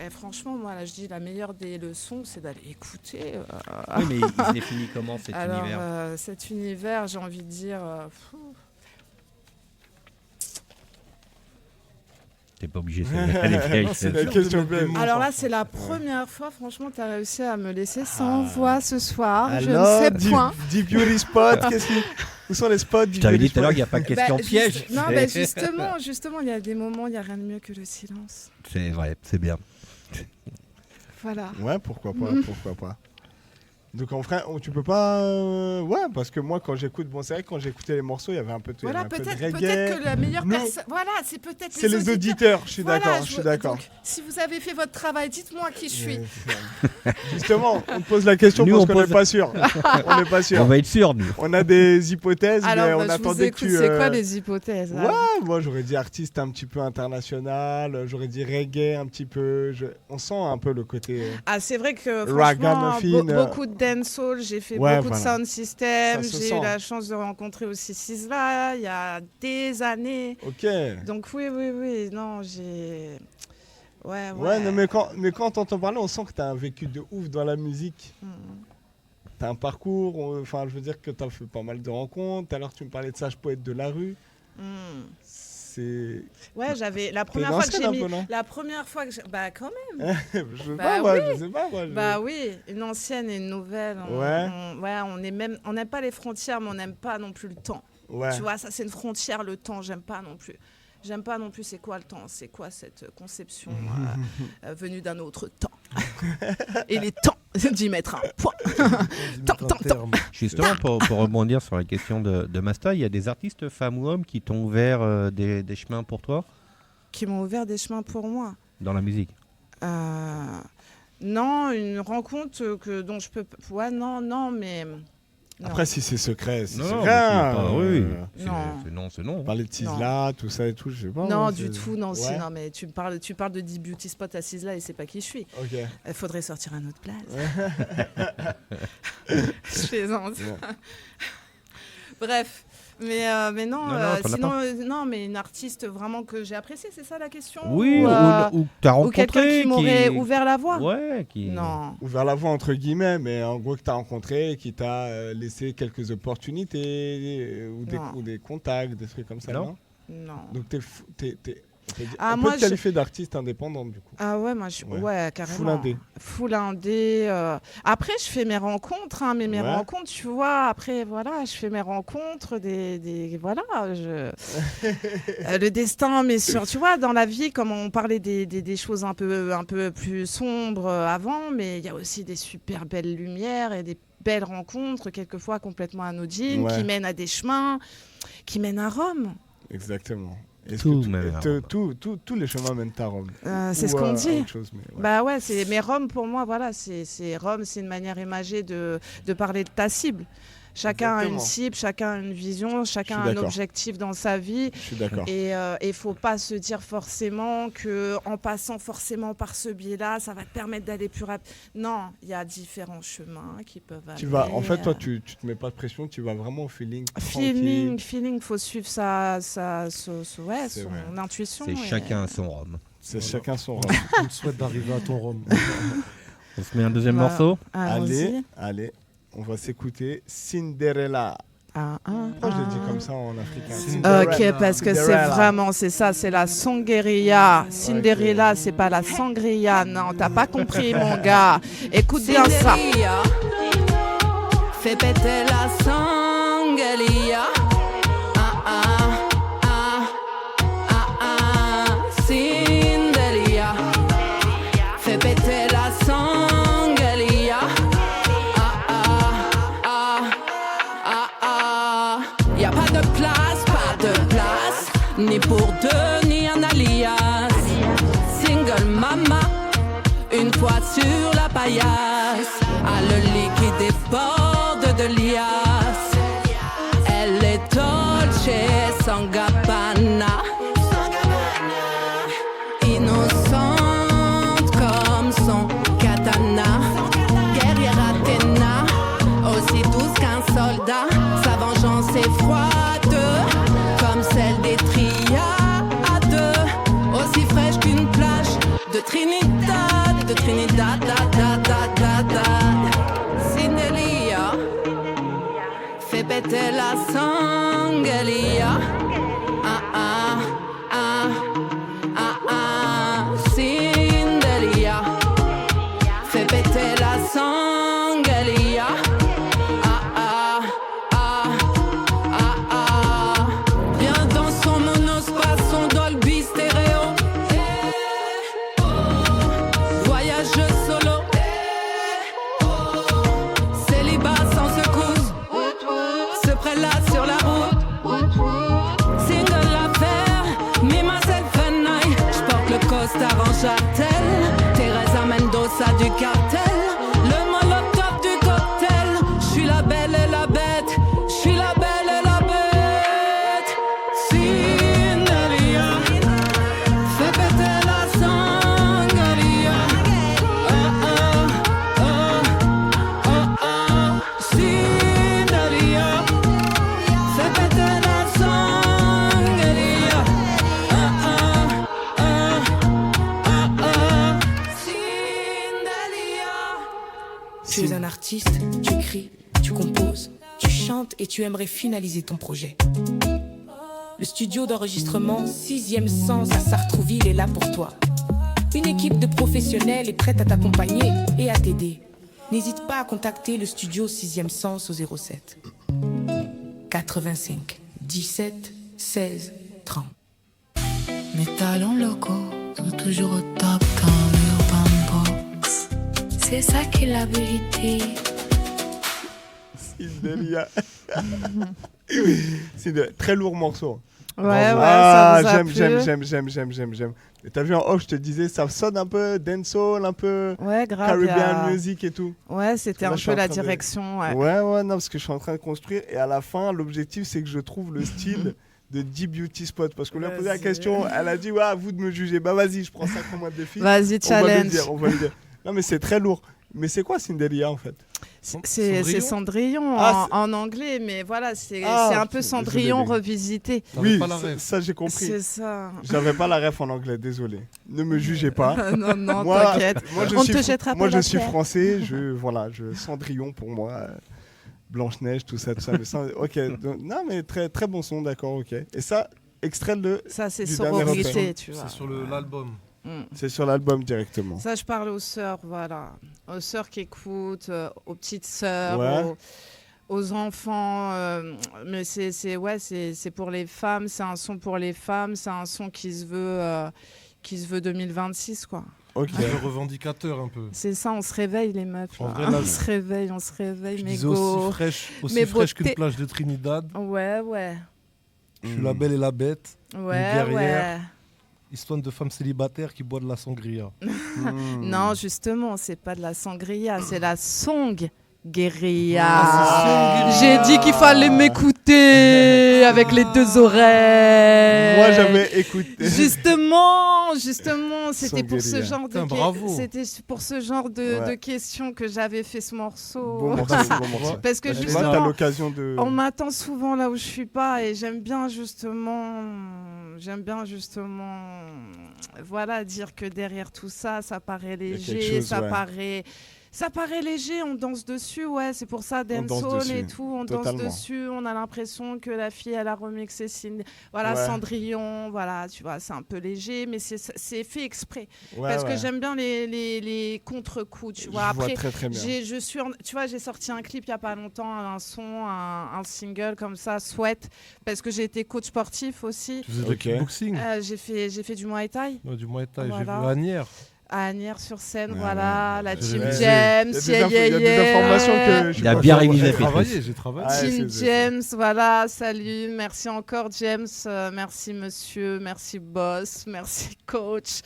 Et franchement, moi, là, je dis la meilleure des leçons, c'est d'aller écouter. Oui, mais il se définit comment cet Alors, univers? cet univers, j'ai envie de dire... T'es pas obligé, c'est vieille. C'est la question piège. Alors là, c'est la première fois, franchement, tu as réussi à me laisser sans voix ce soir. Alors, je ne sais point. Deep Beauty Spot, où sont les spots? Je t'avais dit tout à l'heure qu'il n'y a pas de question piège. Non, justement, il y a des moments, il n'y a rien de mieux que le silence. C'est vrai, c'est bien. Voilà. Ouais, pourquoi pas. Donc en vrai, tu peux pas... Ouais, parce que moi, quand j'écoute... Bon, c'est vrai que quand j'écoutais les morceaux, il y avait un peu de, Voilà, un peu de peut-être reggae. que la meilleure Nous, personne... Voilà, c'est peut-être c'est les auditeurs, je suis Voilà, d'accord. donc, si vous avez fait votre travail, dites-moi qui je suis. Justement, on te pose la question Nous, parce on qu'on n'est pose- pas sûr. On n'est pas sûr. On va être sûr, nous. On a des hypothèses, mais Alors, on je vous attendait que écoute, tu... c'est quoi les hypothèses là Ouais, moi j'aurais dit artiste un petit peu international, j'aurais dit reggae un petit peu. On sent un peu le côté... Ah, c'est vrai que franchement, Ragamuffin, beaucoup de dancehall, j'ai fait ouais, beaucoup de voilà. sound system, Ça se j'ai sent. eu la chance de rencontrer aussi Sizzla il y a des années. Ok. Donc oui, non, j'ai... Ouais. Ouais, non, mais quand t'entends parler, on sent que t'as un vécu de ouf dans la musique. Mm. T'as un parcours, enfin je veux dire que t'as fait pas mal de rencontres. Tout à l'heure tu me parlais de Sage Poète de la rue. Mm. C'est... Ouais, j'avais la T'es première fois que l'ancienne j'ai un mis... peu, non? La première fois que j'ai... Bah quand même. Je sais Bah pas, moi, oui. je sais pas, moi. Bah oui, une ancienne et une nouvelle. Ouais. On n'aime pas les frontières, mais on n'aime pas non plus le temps. Ouais. Tu vois, ça c'est une frontière, le temps, j'aime pas non plus. J'aime pas non plus c'est quoi le temps, c'est quoi cette conception venue d'un autre temps. Il est temps d'y mettre un point. Temps. Justement, pour rebondir sur la question de Masta, il y a des artistes femmes ou hommes qui t'ont ouvert des chemins pour toi Qui m'ont ouvert des chemins pour moi. dans la musique? Non, une rencontre dont je peux... Ouais, non, mais... Non. Après, si c'est secret, c'est Non, secret. mais hein. oui. Non. C'est non. Parler de Sizzla, tout ça et tout, je sais pas. Non, moi, du c'est- tout, non, Ouais. si, non, mais tu parles de Deep Beauty Spot à Sizzla et c'est pas qui je suis. Ok. Il faudrait sortir à notre place. Je plaisante. Ouais. Bref, mais non, Non, t'en as sinon, non, mais une artiste vraiment que j'ai appréciée, c'est ça la question? Oui, ou ou t'as ou quelqu'un rencontré. qui m'aurait ouvert la voie? Ouais, qui... Non. Ouvert la voie entre guillemets, mais en gros que tu as rencontré et qui t'a laissé quelques opportunités Non. ou des contacts, des trucs comme ça, Non. non? Non. Donc Ah, on moi, peut te qualifier d'artiste indépendante du coup. Ah ouais, moi, ouais, carrément. Full indé. Full indé. Après, je fais mes rencontres, hein, mais mes Ouais. rencontres, tu vois, après, voilà, je fais mes rencontres, voilà, le destin, mais tu vois, dans la vie, comme on parlait des choses un peu plus sombres avant, mais il y a aussi des super belles lumières et des belles rencontres, quelquefois complètement anodines, Ouais. qui mènent à des chemins, qui mènent à Rome. Exactement. Est-ce Tout que mène à Rome. tous les chemins mènent à Rome. C'est Ou ce qu'on à dit. autre chose, mais ouais. Bah ouais, mais Rome pour moi, voilà, c'est Rome, c'est une manière imagée de parler de ta cible. Chacun a une Exactement. cible, chacun a une vision, chacun suis a un d'accord. objectif dans sa vie. Je suis d'accord. Et il faut pas se dire forcément que en passant forcément par ce biais-là, ça va te permettre d'aller plus rapide. Non, il y a différents chemins qui peuvent aller. En fait, toi, tu te mets pas de pression, tu vas vraiment au feeling. Feeling, faut suivre son vrai. intuition. C'est et- chacun son rhum. C'est chacun son Voilà. rôle. On te souhaite d'arriver à ton Rome. On se met un deuxième Voilà. morceau. Allons-y. Allez, on va s'écouter Cinderella. Pourquoi je l'ai dit comme ça en africain? Ok, parce que c'est Cinderella. vraiment, c'est ça, c'est la sangria. Cinderella, c'est pas la sangria, non, t'as pas compris, mon gars. Écoute bien ça. Cinderella, fais péter la sangria. Cinderella, fais péter la sangria. Y a pas de place, ni pour deux, ni un alias. Single mama, une fois sur la paillasse. a le liquide déborde de liasse. Elle est Dolce Sangabana, innocente comme son katana, guerrière Athéna, aussi douce qu'un soldat. Sa vengeance est froide comme celle des triades, aussi fraîche qu'une plage de Trinidad, Cindelia fait péter la sanguelia. Ah ah ah ah ah. Cindelia fait péter la sanguelia. Ah ah ah ah ah. Viens dans son monospace, son Dolby stéréo. Voyage solo. Célibat sans secousse. Ce prêt-là sur la route. Single l'affaire, me myself and I. J'porte le costard en jartel. Teresa Mendoza du cartel. Le molotov du cocktail. J'suis la belle et la bête. J'suis la belle et la bête. Cindelia fait péter la sanguelia. Oh oh oh oh oh. Cindelia fait péter la sanguelia. Oh oh oh oh oh. Cindelia. Tu es un artiste, tu écris, tu composes, tu chantes et tu aimerais finaliser ton projet. Le studio d'enregistrement 6e Sens à Sartrouville est là pour toi. Une équipe de professionnels est prête à t'accompagner et à t'aider. N'hésite pas à contacter le studio 6e Sens au 07 85 17 16 30. Mes talents locaux sont toujours au top dans l'Urban Box. C'est ça qui est la vérité. Cindelia. C'est très lourd morceau. Ouais, Bravo. ouais, Ah, ça vous a j'aime. Et t'as vu en off, je te disais, ça sonne un peu dancehall, un peu Ouais, grave. Caribbean music et tout. Ouais, c'était Là, un je suis peu en la train de- direction. Ouais. Ouais, non, parce que je suis en train de construire. Et à la fin, l'objectif, c'est que je trouve le style de D-Beauty Spot. Parce qu'on lui a posé la Vas-y. question, elle a dit, ouais, à vous de me juger. Bah vas-y, je prends ça comme un défi. Vas-y, On va le challenge. dire, on va le dire. Non, mais c'est très lourd. Mais c'est quoi Cindelia en fait? C'est Cendrillon Ah, en anglais, mais voilà, c'est Ah, un peu Cendrillon désolé. revisité. Oui, pas la ref. ça j'ai compris. C'est ça. J'avais pas la ref en anglais, désolé. Ne me jugez pas. Non, non, Moi, t'inquiète. moi, je On suis te fr- jettera pas Moi je la suis pierre. français, Cendrillon pour moi. Blanche-Neige, tout ça. Mais ça, ok, donc, non mais très, très bon son, d'accord, ok. Et ça, extrait de... Ça, c'est du dernier sororité, refrain. tu vois. C'est sur l'album. C'est sur l'album directement. Ça, je parle aux sœurs, voilà. Aux sœurs qui écoutent, aux petites sœurs, Ouais. aux enfants. Mais c'est pour les femmes, c'est un son pour les femmes, c'est un son qui se veut 2026, quoi. Ok. Le revendicateur un peu. C'est ça, on se réveille, les meufs. En là. vrai, là, on se réveille, Je mes disais go. aussi Mes fraîche qu'une beautés. plage de Trinidad. Ouais, ouais. Je suis la belle et la bête. Ouais, guerrière. ouais. Histoire de femmes célibataires qui boivent de la sangria. Non, justement, c'est pas de la sangria, c'est la song. Guérilla. Ah. J'ai dit qu'il fallait m'écouter avec les deux oreilles. Moi j'avais écouté. Justement, c'était pour ce Sangria. genre de Putain, bravo. c'était pour ce genre de Ouais. questions que j'avais fait ce morceau. Bon morceau, bon morceau. Parce que Là, t'as justement, l'occasion de... on m'attend souvent là où je suis pas et j'aime bien justement, voilà, dire que derrière tout ça, ça paraît y a quelque léger, chose, ouais. ça paraît léger, on danse dessus, ouais, c'est pour ça danse dancehall et dessus, tout, on totalement. danse dessus, on a l'impression que la fille elle a remixé voilà, Ouais. Cendrillon, voilà, tu vois, c'est un peu léger, mais c'est fait exprès Ouais, parce ouais. que j'aime bien les contre-coups, tu vois. Je vois Après, très très bien. tu vois, j'ai sorti un clip il y a pas longtemps, un single comme ça, Sweat, parce que j'ai été coach sportif aussi. Tu faisais Ok. du kickboxing. J'ai fait du Muay Thai. Ouais, du Muay Thai. J'ai Voilà. vu Agnières. À Agnières-sur-Seine, Ouais, voilà, la Team Ouais. James, Il y a des informations que je Il a sais bien pas. révisé. J'ai travaillé. Ouais, Team c'est- James, voilà, salut, merci encore James, merci monsieur, merci boss, merci coach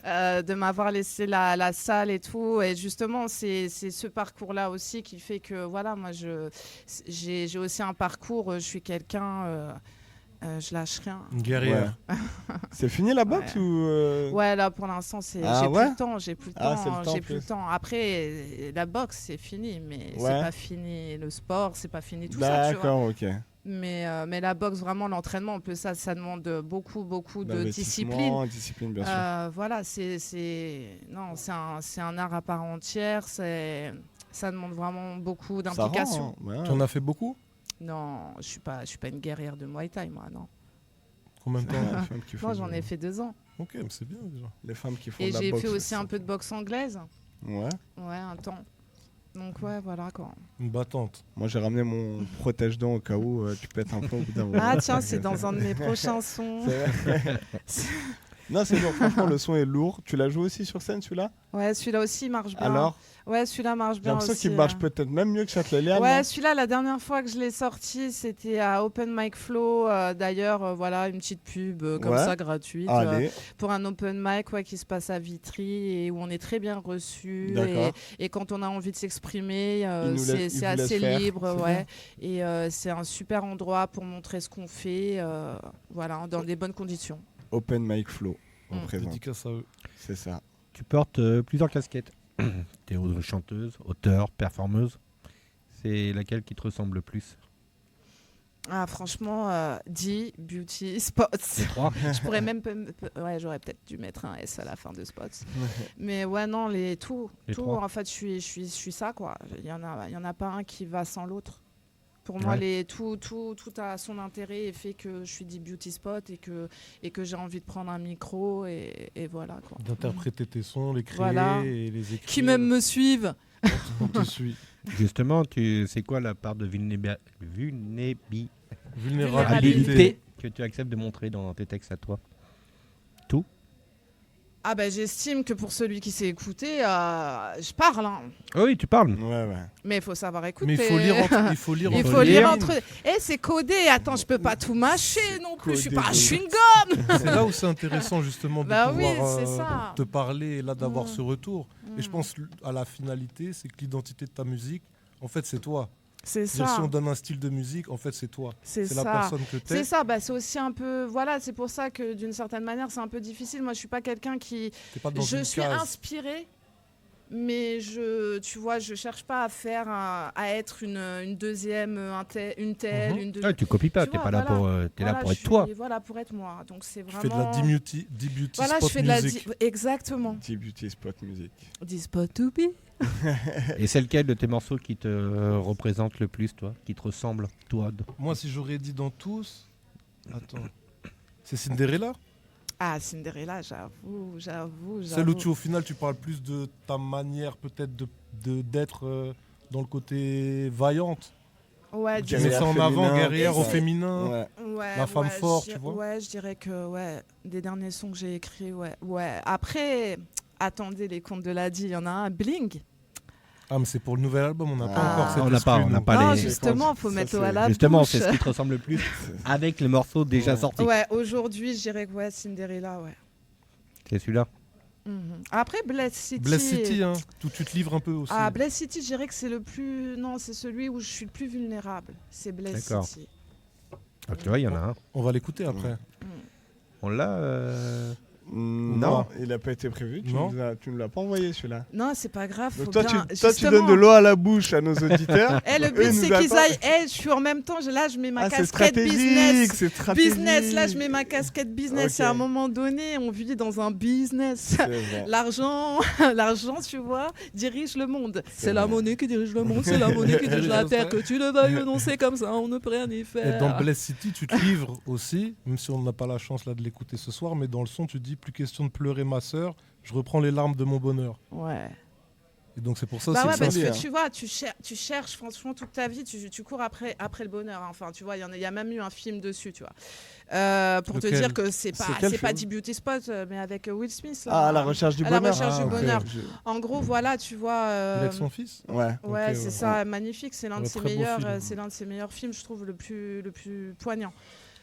de m'avoir laissé la salle et tout. Et justement, c'est ce parcours-là aussi qui fait que, voilà, moi, j'ai aussi un parcours, je suis quelqu'un, je lâche rien. Une guerrière. C'est fini la boxe Ouais. ou Ouais, là pour l'instant, j'ai Ah plus ouais le temps, j'ai plus le Ah, temps, c'est le temps j'ai plus le plus. temps. Après, la boxe, c'est fini, mais c'est Ouais. pas fini le sport, c'est pas fini tout ça, tu vois. D'accord, ok. Mais la boxe, vraiment, l'entraînement, un peu ça demande beaucoup de discipline. Discipline, bien sûr. Voilà, non, c'est un art à part entière. Ça demande vraiment beaucoup Ça d'implication. rend, hein. Ouais. Tu en as fait beaucoup? Non, je suis pas une guerrière de Muay Thai, moi, non. Combien de temps? Les femmes qui Non, font j'en ai fait 2 ans. Ok, mais c'est bien déjà. Les femmes qui font Et de la j'ai boxe. fait aussi un peu de boxe anglaise. Ouais. Ouais, un temps. Donc ouais, voilà quoi. Une battante. Moi, j'ai ramené mon protège-dents au cas où tu pètes un peu au bout d'un moment. Ah tiens, c'est dans un de mes prochains sons. Non, c'est lourd. Franchement, le son est lourd. Tu l'as joué aussi sur scène, celui-là? Ouais, celui-là aussi marche bien. Alors? Ouais, celui-là marche J'ai bien l'impression aussi. qu'il marche peut-être même mieux que Châtelet-Léal. Ouais, non celui-là, la dernière fois que je l'ai sorti, c'était à Open Mic Flow. D'ailleurs, voilà, une petite pub comme Ouais. ça, gratuite, Allez. pour un Open Mic qui se passe à Vitry et où on est très bien reçu. D'accord. Et quand on a envie de s'exprimer, Il nous laisse- il c'est vous laisse assez faire. libre. C'est Ouais. Et c'est un super endroit pour montrer ce qu'on fait, voilà, dans des bonnes conditions. Open Mic Flow. On présente. Dédicace à eux. C'est ça. Tu portes plusieurs casquettes. T'es chanteuse, auteure, performeuse. C'est laquelle qui te ressemble le plus? Ah, franchement, Beauty Spots. Les trois. Je pourrais même. Ouais, j'aurais peut-être dû mettre un S à la fin de Spots. Mais ouais, non, tout. Les trois. En fait, je suis ça, quoi. Il y en a pas un qui va sans l'autre. Pour moi, Ouais. tout a son intérêt et fait que je suis dit Beauty Spot et que j'ai envie de prendre un micro et voilà, quoi. D'interpréter tes sons, les créer Voilà. et les écrire. Qui même me suivent. On te suit. Justement, c'est quoi la part de Vulnérabilité. que tu acceptes de montrer dans tes textes à toi? Ah ben, j'estime que pour celui qui sait écouter, je parle, hein. Ah oui, tu parles. Ouais. Mais il faut savoir écouter. Mais il faut lire entre. Il faut lire Il entre faut les lire lignes. entre. C'est codé. Attends, je peux pas tout mâcher non plus. Je suis codé pas un de ouf. chewing-gum. C'est là où c'est intéressant justement de Bah oui, pouvoir c'est ça. te parler et là d'avoir Mm. ce retour. Et je pense à la finalité, c'est que l'identité de ta musique, en fait, c'est toi. C'est C'est-à-dire, si ça. on donne un style de musique, en fait, c'est toi. C'est C'est la ça. personne que tu C'est es. ça. Bah, c'est aussi un peu. Voilà, c'est pour ça que d'une certaine manière, c'est un peu difficile. Moi, je suis pas quelqu'un qui. T'es pas dans Je une suis case. inspirée. Mais tu vois, je cherche pas à être une deuxième, une telle, Mhm. une deuxième. Ah, tu copies pas, Tu t'es vois, pas là voilà. pour, t'es là Voilà, pour je être toi. suis- Voilà, pour être moi. Donc c'est Tu vraiment. fais de la D-Beauty Voilà, Spot je fais de la Music. exactement. Beauty Spot Music. This spot to be. Et c'est lequel de tes morceaux qui te représente le plus, toi? Qui te ressemble, toi? Moi, si j'aurais dit dans tous... Attends. C'est Cinderella? Ah, Cinderella, j'avoue. Celle où au final, tu parles plus de ta manière peut-être d'être dans le côté vaillante. Ouais, Tu mets ça en avant, guerrière au féminin. Ouais. Ouais, La femme forte, je- tu vois. Ouais, je dirais que des derniers sons que j'ai écrits, ouais. Après, attendez, les contes de l'Adi, il y en a un, Bling. Ah, mais c'est pour le nouvel album, on n'a pas Ah. encore cette On n'a pas- exclue, on n'a nous. pas Non, les- justement, faut Ça, mettre l'eau c'est- à la Justement, bouche. c'est ce qui te ressemble le plus avec les morceaux déjà sortis. Ouais, aujourd'hui, je dirais que Cinderella, ouais. C'est celui-là. Mhm. Après, Bless City. Bless City, hein, où tu te livres un peu aussi. Ah, Bless City, je dirais que c'est le plus. Non, c'est celui où je suis le plus vulnérable. C'est Bless D'accord. City. Ah, tu vois, il y en a un. On va l'écouter après. On l'a. Non, il n'a pas été prévu. Non. Tu ne l'as pas envoyé celui-là. Non, c'est pas grave. Donc faut toi, bien- tu justement. donnes de l'eau à la bouche à nos auditeurs. Le Eux, but, ils c'est nous qu'ils attendent. aillent. Je suis en même temps, là, je mets ma Ah, c'est casquette stratégique, business. c'est stratégique. Business, là, je mets ma casquette business. Ok. Et à un moment donné, on vit dans un business. C'est vrai. L'argent, tu vois, dirige le monde. C'est la vrai. monnaie qui dirige le monde, c'est la monnaie qui dirige la terre. Que tu le veuilles ou non, c'est comme ça, on ne peut rien y Et faire. dans Bless City, tu te livres aussi, même si on n'a pas la chance là de l'écouter ce soir, mais dans le son, tu dis plus question de pleurer ma sœur, je reprends les larmes de mon bonheur. Ouais. Et donc c'est pour ça Bah ouais, c'est parce bien. que tu vois, tu cherches franchement toute ta vie, tu cours après le bonheur. Hein. Enfin, tu vois, il y a même eu un film dessus, tu vois. Pour te Lequel? dire que c'est quel pas film? 10 Beauty Spot, mais avec Will Smith. Là, Ah, à la recherche du À la bonheur. recherche du ok. bonheur. En gros, voilà, tu vois. avec son fils. Ouais. Ouais, Ok, c'est ouais. ça, magnifique. C'est l'un de Ouais, ses très beau meilleurs, film. c'est l'un de ses meilleurs films, je trouve le plus poignant.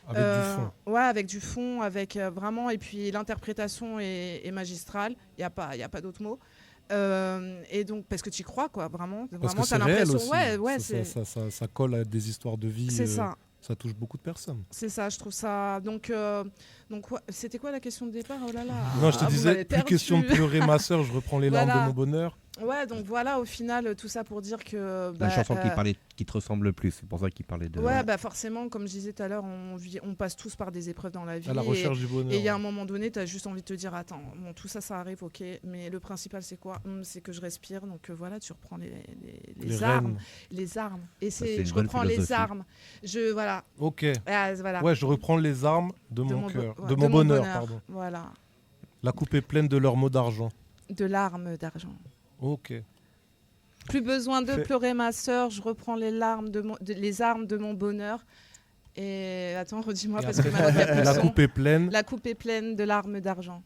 Avec du fond. Ouais, avec du fond, avec vraiment, et puis l'interprétation est magistrale. Il y a pas d'autre mot. Et donc parce que tu y crois, quoi, vraiment. Parce Vraiment, que t'as c'est réel l'impression. aussi. Ouais, Ça colle à des histoires de vie. c'est ça. Ça touche beaucoup de personnes. C'est ça, je trouve ça. Donc ouais, c'était quoi la question de départ? Oh là là. Non, je te vous disais, m'avez plus question de perdu. pleurer ma sœur, je reprends les larmes Voilà. de mon bonheur. Ouais, donc voilà, au final, tout ça pour dire que. La chanson qui te ressemble le plus, c'est pour ça qu'il parlait de. Ouais, bah forcément, comme je disais tout à l'heure, on passe tous par des épreuves dans la vie. À la recherche du bonheur. Et il y a un moment donné, tu as juste envie de te dire, attends, bon, tout ça, ça arrive, ok, mais le principal, c'est quoi? C'est que je respire, donc voilà, tu reprends les armes. rênes. Les armes. Et c'est une je bonne reprends les philosophie. armes. Voilà. Ok. Voilà. Ouais, je reprends les armes de mon cœur, ouais, de mon bonheur, pardon. Voilà. La coupe est pleine de leurs mots d'argent. De larmes d'argent. Ok. Plus besoin de Fait- pleurer ma sœur, je reprends les armes de mon bonheur. Et attends, redis-moi parce que ma note La coupe est pleine. La coupe est pleine de larmes d'argent.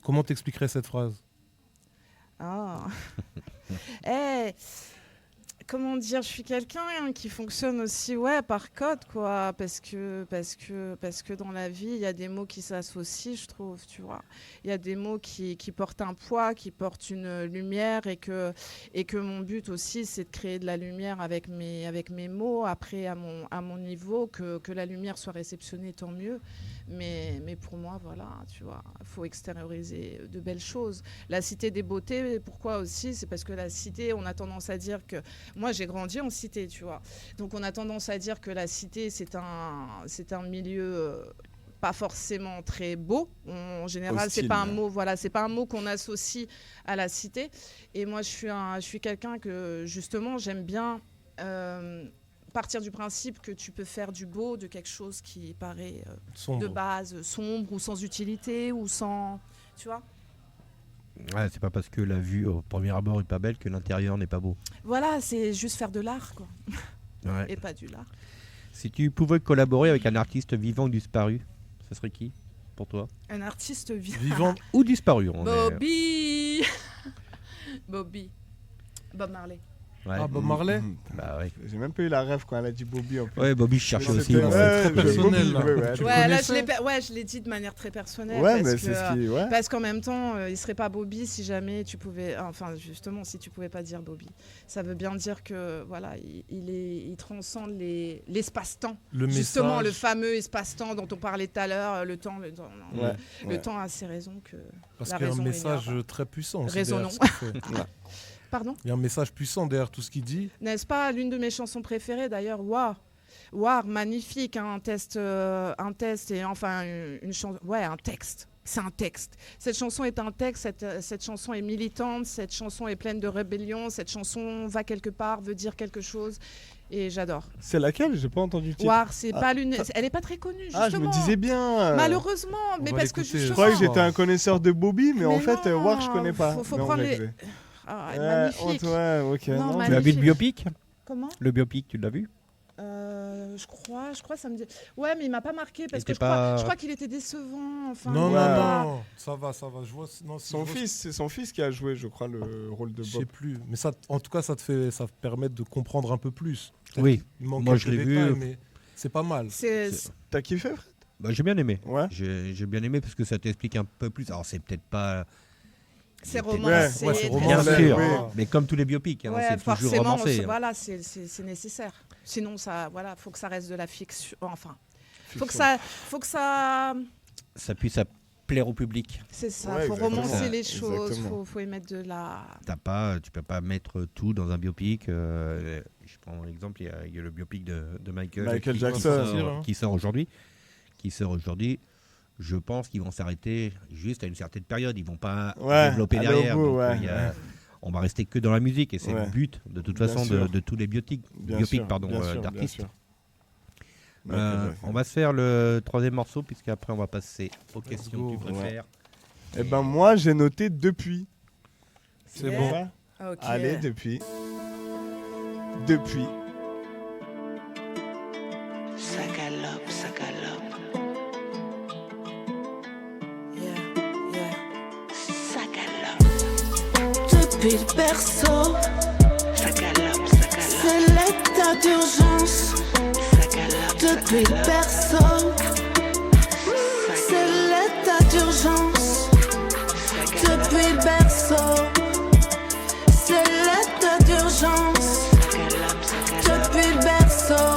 Comment t'expliquerais cette phrase? Ah. Comment dire, je suis quelqu'un qui fonctionne aussi par code, quoi, parce que dans la vie, il y a des mots qui s'associent, je trouve, tu vois. Il y a des mots qui portent un poids, qui portent une lumière, et que mon but aussi, c'est de créer de la lumière avec mes mots, après à mon niveau, que la lumière soit réceptionnée, tant mieux. Mais pour moi, voilà, tu vois, il faut extérioriser de belles choses. La cité des beautés, pourquoi aussi? C'est parce que la cité, on a tendance à dire que... Moi, j'ai grandi en cité, tu vois. Donc, on a tendance à dire que la cité, c'est un milieu pas forcément très beau. En général, Hostile. c'est pas un mot, voilà, c'est pas un mot qu'on associe à la cité. Et moi, je suis quelqu'un que, justement, j'aime bien partir du principe que tu peux faire du beau de quelque chose qui paraît Sombre. de base sombre ou sans utilité ou sans... Tu vois? Ouais, c'est pas parce que la vue au premier abord est pas belle que l'intérieur n'est pas beau. Voilà, c'est juste faire de l'art, quoi. Ouais. Et pas du lard. Si tu pouvais collaborer avec un artiste vivant ou disparu, ce serait qui pour toi? Un artiste Vivant. Ou disparu, on est- Bobby Bob Marley. Ouais. Ah, Bob Marley. Bah ouais. J'ai même pas eu la rêve quand elle a dit Bobby en plus. Ouais, Bobby, je cherchais aussi. C'était- moi. très personnel, là. Tu Ouais, là, connaissais je l'ai dit de manière très personnelle. Ouais, parce mais c'est que, ce qui. Ouais. Parce qu'en même temps, il serait pas Bobby si jamais tu pouvais... Enfin, justement, si tu pouvais pas dire Bobby. Ça veut bien dire que, voilà, il transcende l'espace-temps. Le Justement, message. le fameux espace-temps dont on parlait tout à l'heure, le temps... Ouais, Le ouais. temps a ses raisons que Parce la qu'il y a un raison message ignore. très puissant. aussi Raisonnons. derrière ce qu'il fait. Pardon? Il y a un message puissant derrière tout ce qu'il dit. N'est-ce pas l'une de mes chansons préférées d'ailleurs? War, magnifique, hein, un test et enfin une chanson, ouais, un texte. C'est un texte. Cette chanson est un texte, cette chanson est militante, cette chanson est pleine de rébellion, cette chanson va quelque part, veut dire quelque chose, et j'adore. C'est laquelle? J'ai pas entendu le titre. War, c'est pas l'une, elle est pas très connue justement. Ah, je me disais bien. Malheureusement, mais va parce que l'écouter. Je justement. croyais que j'étais un connaisseur de Bobby, mais en Mais fait, non, War, je connais pas. faut Mais on prendre va les- jouer. Ah, Ouais, magnifique. ouais, ok. Non, non, Tu as magnifique. vu le biopic? Comment? Le biopic, tu l'as vu? Je crois, ça me dit. Ouais, mais il m'a pas marqué parce que était je crois qu'il était décevant. Enfin, Non, il ouais. m'a non, ça va. Je vois. Non, si Son je vois- fils, c'est son fils qui a joué, je crois, le rôle de Je sais Bob. plus. Mais ça, en tout cas, ça permet de comprendre un peu plus. Oui. Il manque Moi, quelques je l'ai vu. détails, mais c'est pas mal. T'as kiffé, Fred? Bah, j'ai bien aimé. Ouais. J'ai bien aimé parce que ça t'explique un peu plus. Alors, c'est peut-être pas. C'est Ouais, romancé. ouais, c'est très Bien romancé, sûr, oui. mais comme tous les biopics, hein, Ouais, c'est toujours forcément, romancé. voilà, c'est nécessaire. Sinon, faut que ça reste de la fiction. Enfin, faut que ça, Ça puisse plaire au public. c'est ça. Ouais, Faut exactement. romancer les choses. Exactement. Faut émettre de la. Tu peux pas mettre tout dans un biopic. Je prends l'exemple, il y a le biopic de Michael Jackson. qui sort aujourd'hui. Je pense qu'ils vont s'arrêter juste à une certaine période. Ils vont pas développer aller au derrière. bout, Donc, ouais. on va rester que dans la musique et c'est Ouais. le but de toute Bien façon sûr. de tous les biopics Bien sûr, bien sûr, bien d'artistes. sûr. On va se faire le troisième morceau puisqu'après on va passer aux questions go, que tu préfères. Eh ben moi, j'ai noté depuis. C'est Yeah. bon. Ça Ok. Allez, depuis. Ça galope, ça galope. Ça galope. Depuis le berceau, Ça galope, ça galope. c'est l'état d'urgence. Ça galope, ça Depuis le galope. berceau, c'est l'état d'urgence. Depuis le berceau, c'est l'état d'urgence. Depuis le berceau,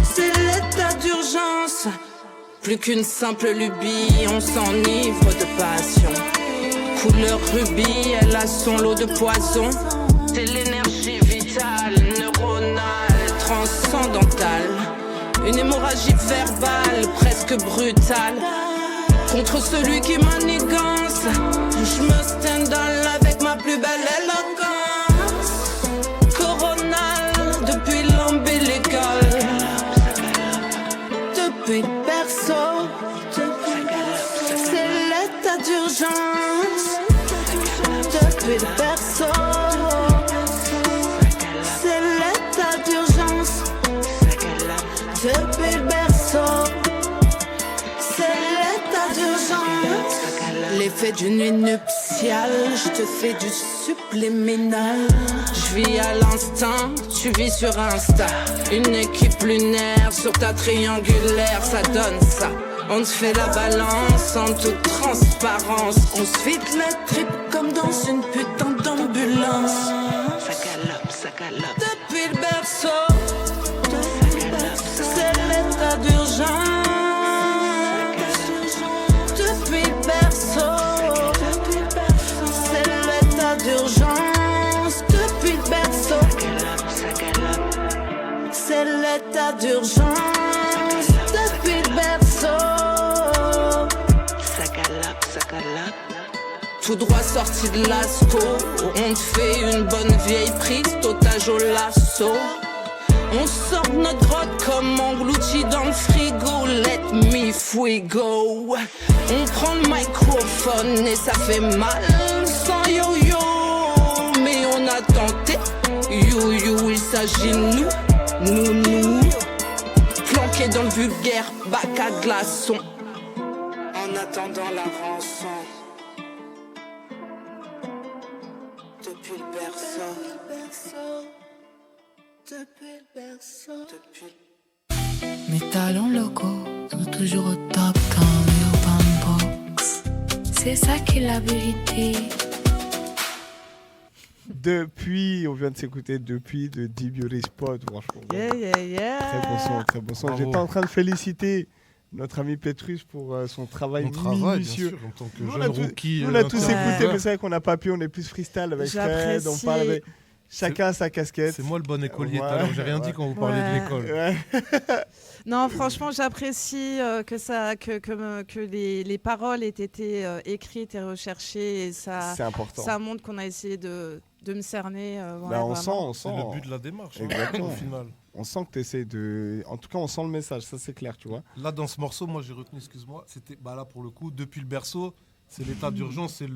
c'est l'état d'urgence. Plus qu'une simple lubie, on s'enivre de passion. Couleur rubis, elle a son lot de poison. C'est l'énergie vitale, neuronale, transcendantale. Une hémorragie verbale, presque brutale. Contre celui qui manigance, je me stand avec ma plus belle éloquence. Coronale, depuis l'ombilical. Depuis le berceau, c'est l'état d'urgence. Depuis le berceau, c'est l'état d'urgence. Depuis le berceau, c'est l'état d'urgence. L'effet d'une nuit nuptiale, je te fais du subliminal. Je vis à l'instinct, tu vis sur Insta. Une équipe lunaire sur ta triangulaire, ça donne ça. On te fait la balance en toute transparence. On se vide la tripe comme dans une putain d'ambulance. Ça galope, ça galope. Depuis le berceau, c'est l'état d'urgence. Depuis le berceau, c'est l'état d'urgence. Depuis le berceau, c'est l'état d'urgence. Depuis le berceau, Ça galope, ça galope. tout droit sorti de l'asco. On te fait une bonne vieille prise, otage au lasso. On sort de notre grotte comme englouti dans le frigo. Let me free go. On prend le microphone et ça fait mal sans yo-yo. Mais on a tenté, you, il s'agit de nous. Planqués dans le vulgaire bac à glaçons. En attendant la rançon. Depuis le berceau. Depuis le berceau. Mes talons locaux sont toujours au top dans le Urban Box. C'est ça qui est la vérité. Depuis, on vient de s'écouter Depuis de Deep Beauty Spot, franchement. Yeah. Très bon son. Bravo. J'étais en train de féliciter notre ami Petrus pour son travail Mon travail, bien minutieux. sûr, en tant que Nous, jeune rookie. on a tous Ouais. écouté, mais c'est vrai qu'on n'a pas pu, on est plus freestyle avec Fred, on parle avec chacun sa casquette. C'est moi le bon écolier. Ouais. Tout à l'heure, j'ai rien dit quand vous parlez de l'école. Ouais. Non, franchement, j'apprécie que les paroles aient été écrites et recherchées. Et ça, C'est important. ça montre qu'on a essayé de me cerner. Bah, on vraiment. sent. C'est le but de la démarche. Exactement. Au final. On sent que tu essaies de. En tout cas, on sent le message, ça c'est clair, tu vois. Là, dans ce morceau, moi j'ai retenu, excuse-moi, c'était là pour le coup, depuis le berceau, c'est l'état d'urgence, c'est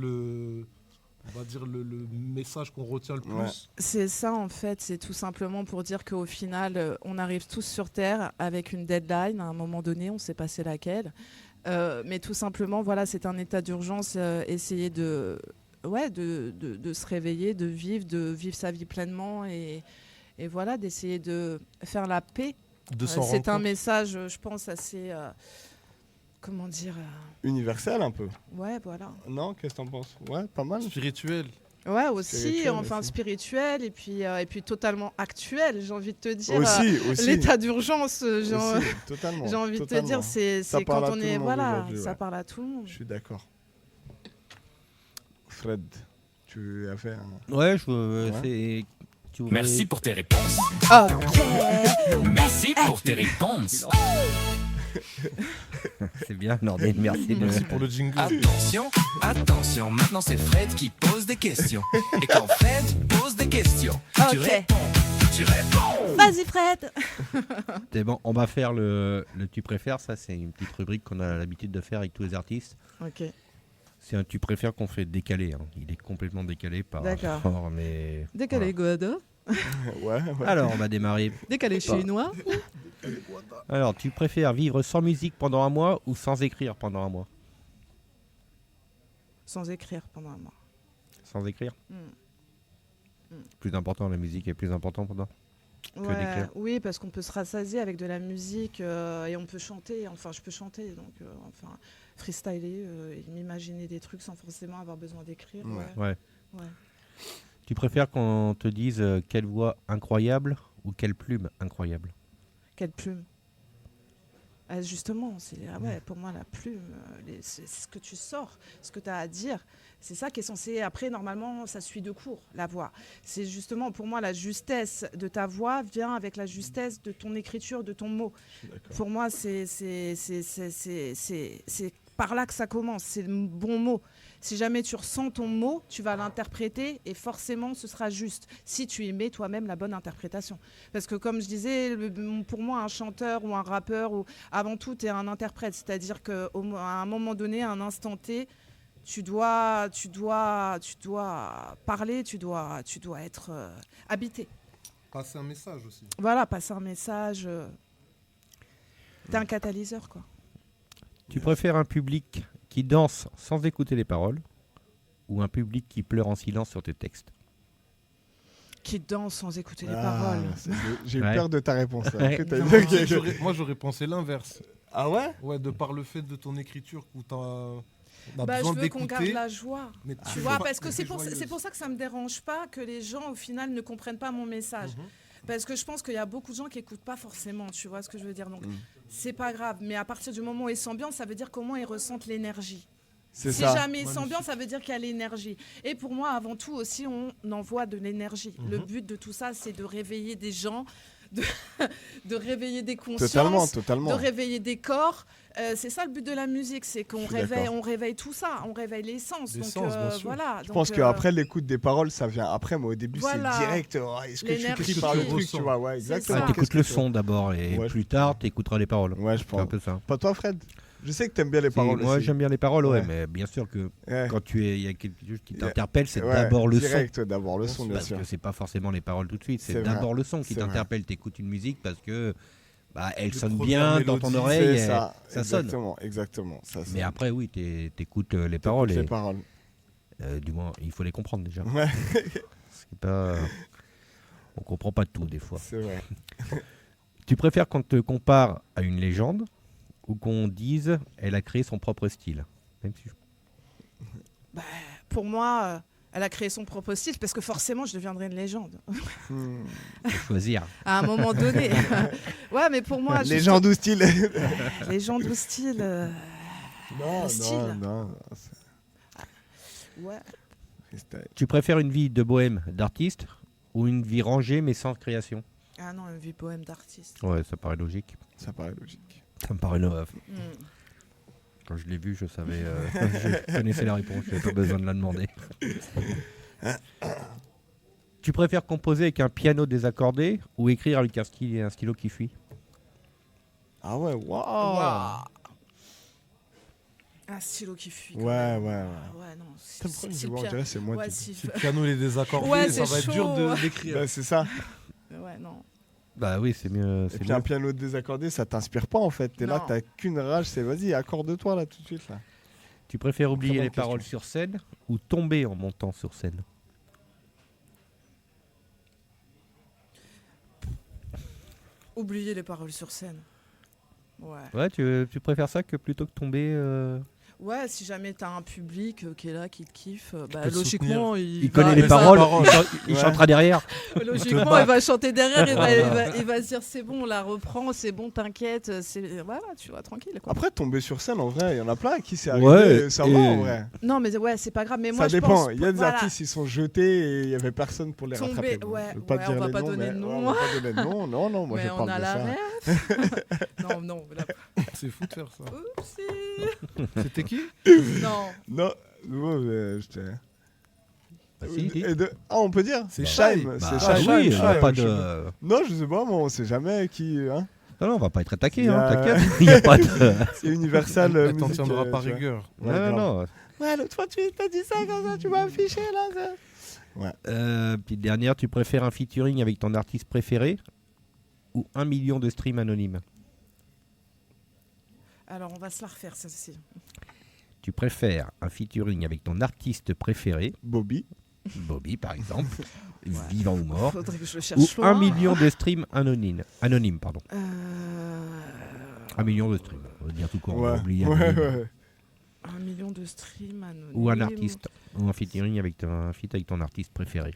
on va dire le message qu'on retient le plus. Ouais. C'est ça, en fait. C'est tout simplement pour dire qu'au final, on arrive tous sur Terre avec une deadline. À un moment donné, on sait pas c'est laquelle. Mais tout simplement, voilà, c'est un état d'urgence. Essayer de se réveiller, de vivre sa vie pleinement et voilà, d'essayer de faire la paix. De s'en C'est rendre un compte. message, je pense, assez... comment dire Universel un peu. Ouais, voilà. Non, qu'est-ce que t'en penses? Ouais, pas mal. Spirituel. Ouais, aussi, Spirituel enfin aussi. spirituel et puis totalement actuel, j'ai envie de te dire. Aussi. L'état d'urgence, Aussi, totalement. j'ai envie de te totalement. dire, c'est Ça quand parle à on tout le est... monde Voilà, aujourd'hui, ça ouais. parle à tout le monde. Je suis d'accord. Fred, tu as fait un... Ouais, Merci pour tes réponses. Ok. Merci pour tes réponses. C'est bien, Nordine, merci. Merci pour le jingle. Attention, maintenant c'est Fred qui pose des questions. Et quand Fred pose des questions, tu Ok. réponds. Vas-y, Fred. C'est bon, on va faire le tu préfères, ça c'est une petite rubrique qu'on a l'habitude de faire avec tous les artistes. Ok. C'est un tu préfères qu'on fait décalé. Hein. Il est complètement décalé par D'accord. rapport, mais... Décalé God. Ouais. Alors, on va démarrer. Décalé chinois. Alors, tu préfères vivre sans musique pendant un mois ou sans écrire pendant un mois? Sans écrire pendant un mois. Sans écrire? Mm. Plus important, la musique est plus important pendant que d'écrire. Oui, parce qu'on peut se rassasier avec de la musique et on peut chanter. Enfin, je peux chanter, donc freestyler, et m'imaginer des trucs sans forcément avoir besoin d'écrire. Ouais. Tu préfères qu'on te dise quelle voix incroyable ou quelle plume incroyable? Quelle plume? Justement, pour moi, la plume, c'est ce que tu sors, ce que tu as à dire. C'est ça qui est censé... Après, normalement, ça suit de court, la voix. C'est justement, pour moi, la justesse de ta voix vient avec la justesse de ton écriture, de ton mot. Pour moi, c'est par là que ça commence. C'est le bon mot. Si jamais tu ressens ton mot, tu vas l'interpréter et forcément, ce sera juste. Si tu y mets toi-même la bonne interprétation. Parce que comme je disais, pour moi, un chanteur ou un rappeur, avant tout, tu es un interprète. C'est-à-dire qu'à un moment donné, à un instant T, tu dois parler, tu dois être habité. Passer un message aussi. Voilà, passer un message. T'es un catalyseur, quoi. Tu préfères un public qui danse sans écouter les paroles ou un public qui pleure en silence sur tes textes? Qui danse sans écouter les paroles. J'ai eu peur de ta réponse. Moi, j'aurais pensé l'inverse. Ah ouais? Ouais, de par le fait de ton écriture où t'as... je veux qu'on garde la joie, mais tu vois, parce que c'est pour ça que ça me dérange pas que les gens au final ne comprennent pas mon message. Parce que je pense qu'il y a beaucoup de gens qui n'écoutent pas forcément, tu vois ce que je veux dire. Donc c'est pas grave, mais à partir du moment où ils s'ambiancent, ça veut dire comment ils ressentent l'énergie. Si jamais ils s'ambiancent, ça veut dire qu'il y a l'énergie. Et pour moi, avant tout aussi, on envoie de l'énergie. Le but de tout ça, c'est de réveiller des gens, de réveiller des consciences, totalement. de réveiller des corps. C'est ça le but de la musique, c'est qu'on réveille tout ça, on réveille l'essence. Donc voilà. Je pense qu'après l'écoute des paroles, ça vient après, mais au début c'est direct. Est-ce que je suis pris par le truc, tu vois? Ouais, exactement. Tu écoutes le son d'abord et plus tard tu écouteras les paroles. Ouais, je pense. C'est un peu ça. Pas toi, Fred? Je sais que t'aimes bien les paroles. Moi aussi. j'aime bien les paroles, mais bien sûr que quand il y a quelque chose qui t'interpelle, c'est d'abord le son. D'abord le son, bien sûr. Parce que c'est pas forcément les paroles tout de suite, c'est d'abord le son qui t'interpelle. T'écoutes une musique parce que elle sonne bien dans ton oreille, ça sonne. Exactement. Ça sonne. Mais après, oui, t'écoutes les paroles. Les paroles. Du moins, il faut les comprendre déjà. Ouais. C'est pas... On comprend pas tout des fois. C'est vrai. Tu préfères qu'on te compare à une légende ou qu'on dise elle a créé son propre style? Même si pour moi, elle a créé son propre style parce que forcément, je deviendrai une légende. Faut choisir. À un moment donné. Ouais, mais pour moi... Légende ou style? Légende ou style Non. Ouais. Tu préfères une vie de bohème d'artiste ou une vie rangée mais sans création? Ah non, une vie bohème d'artiste. Ouais, ça paraît logique. Ça me paraît Quand je l'ai vu, je savais, je connaissais la réponse, je n'avais pas besoin de la demander. Tu préfères composer avec un piano désaccordé ou écrire avec un stylo qui fuit? Ah ouais, waouh! Un stylo qui fuit. Ouais, non. C'est moi si le piano est désaccordé, ça va être dur d'écrire. Bah, c'est ça. Ouais, non. Bah oui, c'est mieux. Et puis un piano désaccordé, ça t'inspire pas en fait. T'es là, t'as qu'une rage, c'est vas-y, accorde-toi là tout de suite là. Tu préfères oublier les paroles sur scène ou tomber en montant sur scène? Oublier les paroles sur scène. Ouais, tu préfères ça que plutôt que tomber Ouais, si jamais t'as un public qui est là, qui te kiffe, logiquement, il connaît les paroles, il chantera derrière. Logiquement, il va chanter derrière, il va se dire c'est bon, on la reprend, c'est bon, t'inquiète, voilà, tu vois, tranquille. Quoi. Après, tomber sur scène, en vrai, il y en a plein à qui c'est arrivé, ça va en vrai. Non, mais ouais, c'est pas grave, mais moi ça je dépend. pense... Il y a des artistes, ils sont jetés et il y avait personne pour les rattraper. On va pas donner de nom. On va pas donner de nom, non, moi je parle de ça. Mais on a la ref. Non. C'est fou de faire ça. Oupsie. C'était qui? Non, j'étais... on peut dire? C'est Shai. C'est Shai. Pas de... Non, je sais pas, on sait jamais qui... Hein. Non, on va pas être attaqué, t'inquiète. Il y a pas de... C'est Universal. T'en tiendras par rigueur. Non. Ouais, l'autre fois, tu t'as dit ça comme ça, tu m'as affiché là. Ça. Ouais. Petite dernière, tu préfères un featuring avec ton artiste préféré ou 1 million de streams anonymes? Alors, on va se la refaire, celle-ci. Tu préfères un featuring avec ton artiste préféré, Bobby, par exemple, vivant ou mort, Faudrait que je le ou cherche 1 loin. million de streams anonymes, pardon. 1 million de streams, on va dire tout court, on va oublier anonyme. ouais. 1 million de streams anonymes. Ou un artiste, ou un featuring avec un feat avec ton artiste préféré.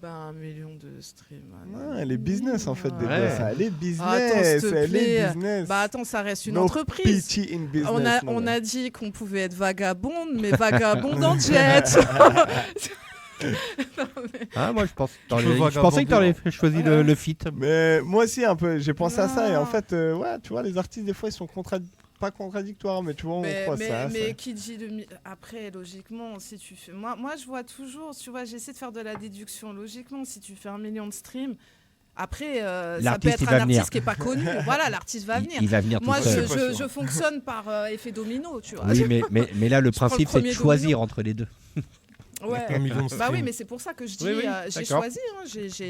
Ben, 1 million de streams. Elle est business en fait, des Ouais. gars, ça. Elle est business, Attends, s'il te elle plaît. est business. Bah attends, ça reste une No entreprise. pity in business, On non. a dit qu'on pouvait être vagabonde, mais vagabondante jet. Ah, moi je pensais que vagabonder, tu aurais choisi le feat. Mais moi aussi un peu, j'ai pensé à ça et en fait, ouais, tu vois, les artistes des fois ils sont pas contradictoires, mais tu vois, on croit ça. Mais qui dit après, logiquement, si tu fais. Moi, je vois toujours, tu vois, j'essaie de faire de la déduction. Logiquement, si tu fais 1 million de streams, après, ça peut L'artiste, être il un va venir. artiste qui n'est pas connu. Voilà, l'artiste va venir. Il va venir Moi, tout seul. je fonctionne par effet domino, tu vois. Oui, mais là, le Je prends le principe, c'est de premier choisir domino. entre les deux. Ouais. 1 million de Bah oui, streams. mais c'est pour ça que je dis, Oui, oui, j'ai d'accord. choisi, hein,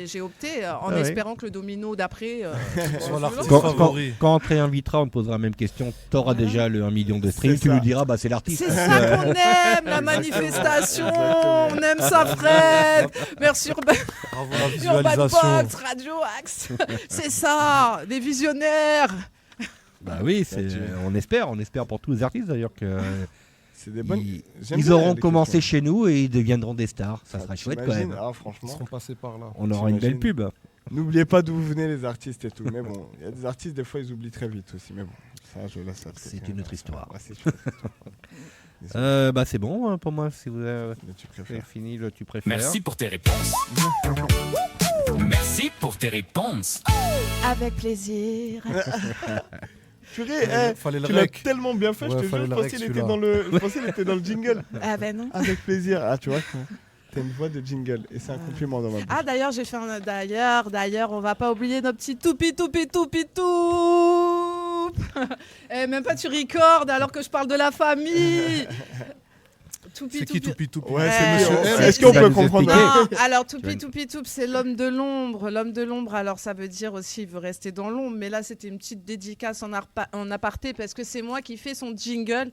j'ai opté en Ah ouais. espérant que le domino d'après. Soit l'artiste Quand, favori. quand on te réinvitera, on te posera la même question. Tu auras déjà le 1 million de streams. C'est Tu ça. lui diras, bah, c'est l'artiste. C'est ça qu'on aime, la manifestation. On aime ça, Fred. Merci Urban Bravo la Urban visualisation. Box, Radio Axe. C'est ça, des visionnaires. Bah oui, on espère pour tous les artistes d'ailleurs que C'est des bonnes. J'aime ils bien auront les commencé questions. chez nous et ils deviendront des stars. Ça sera chouette quand T'imagines même. Ah, Ils franchement. seront passés par là. On aura une belle t'imagines. pub. N'oubliez pas d'où vous venez les artistes et tout. Mais bon, il y a des artistes, des fois, ils oublient très vite aussi. Mais bon, ça, je laisse ça. de C'est côté. une autre histoire. Ouais, c'est une autre histoire. Bah c'est bon hein, pour moi si vous avez Mais tu préfères. fini le tu préfères. Merci pour tes réponses. Merci pour tes réponses. Avec plaisir. Purée, Fallait le tu l'as rec. tellement bien fait, Ouais, je te jure, fallait je le pensais rec, qu'il était celui-là. dans le, je pensais qu'il était dans le jingle. Ah ben non. Avec plaisir. Ah, tu vois, t'as une voix de jingle et c'est un compliment dans ma bouche. Ah d'ailleurs j'ai fait un d'ailleurs on va pas oublier nos petits toupi toup. Eh, même pas tu recordes alors que je parle de la famille. C'est qui Toupi Toupi? Ouais, Eh, c'est monsieur c'est- M. Est-ce qu'on Tu vas peut nous comprendre expliquer. Non, alors Tu Toupi Toup, c'est l'homme de l'ombre. L'homme de l'ombre, alors ça veut dire aussi il veut rester dans l'ombre. Mais là, c'était une petite dédicace en aparté parce que c'est moi qui fais son jingle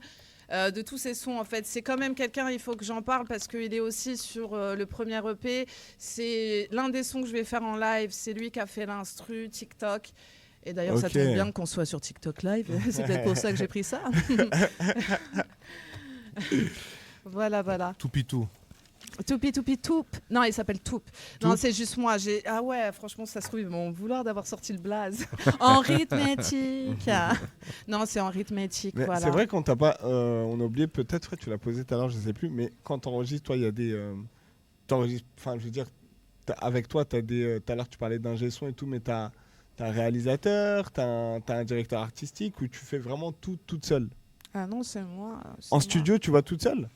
de tous ces sons. En fait, c'est quand même quelqu'un, il faut que j'en parle parce qu'il est aussi sur le premier EP. C'est l'un des sons que je vais faire en live. C'est lui qui a fait l'instru, TikTok. Et d'ailleurs, ça Ok. tombe bien qu'on soit sur TikTok live. C'est peut-être pour ça que j'ai pris ça. Voilà. Toupi Tout. Toupi Toup. Non, il s'appelle Toup. Non, Toup. c'est juste moi. Ah ouais, franchement, ça se trouve, ils vont vouloir d'avoir sorti le blaze. En rythmétique. Non, c'est en rythmétique, Mais voilà. c'est vrai qu'on t'a pas. On a oublié, peut-être, Fred, tu l'as posé tout à l'heure, je sais plus, mais quand t'enregistres, toi, il y a des. T'enregistres. Enfin, je veux dire, avec toi, t'as des. Tout à l'heure, tu parlais d'ingé son et tout, mais t'as un réalisateur, t'as un directeur artistique, ou tu fais vraiment tout toute seule. Ah non, c'est moi. c'est En moi. studio, tu vas toute seule.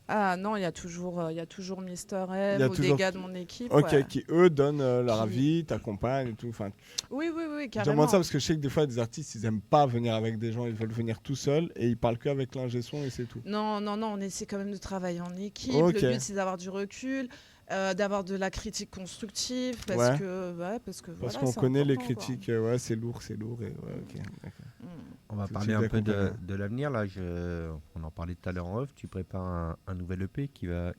Ah non, il y a toujours Mister Il y a M ou des toujours- gars de mon équipe. Ok, ouais. qui eux donnent leur Qui- avis, t'accompagnent et tout. Enfin, Oui, je carrément. demande ça parce que je sais que des fois, des artistes, ils aiment pas venir avec des gens, ils veulent venir tout seuls et ils parlent qu'avec l'ingé son et c'est tout. Non, on essaie quand même de travailler en équipe. Ok. Le but, c'est d'avoir du recul, d'avoir de la critique constructive, parce Ouais. que voilà, Parce qu'on c'est connaît les important, quoi. critiques, ouais, c'est lourd. Et, ouais, ok, d'accord. On va Tout de parler suite un peu d'accompagnement. de l'avenir là. On en parlait tout à l'heure en off. Tu prépares un nouvel EP qui va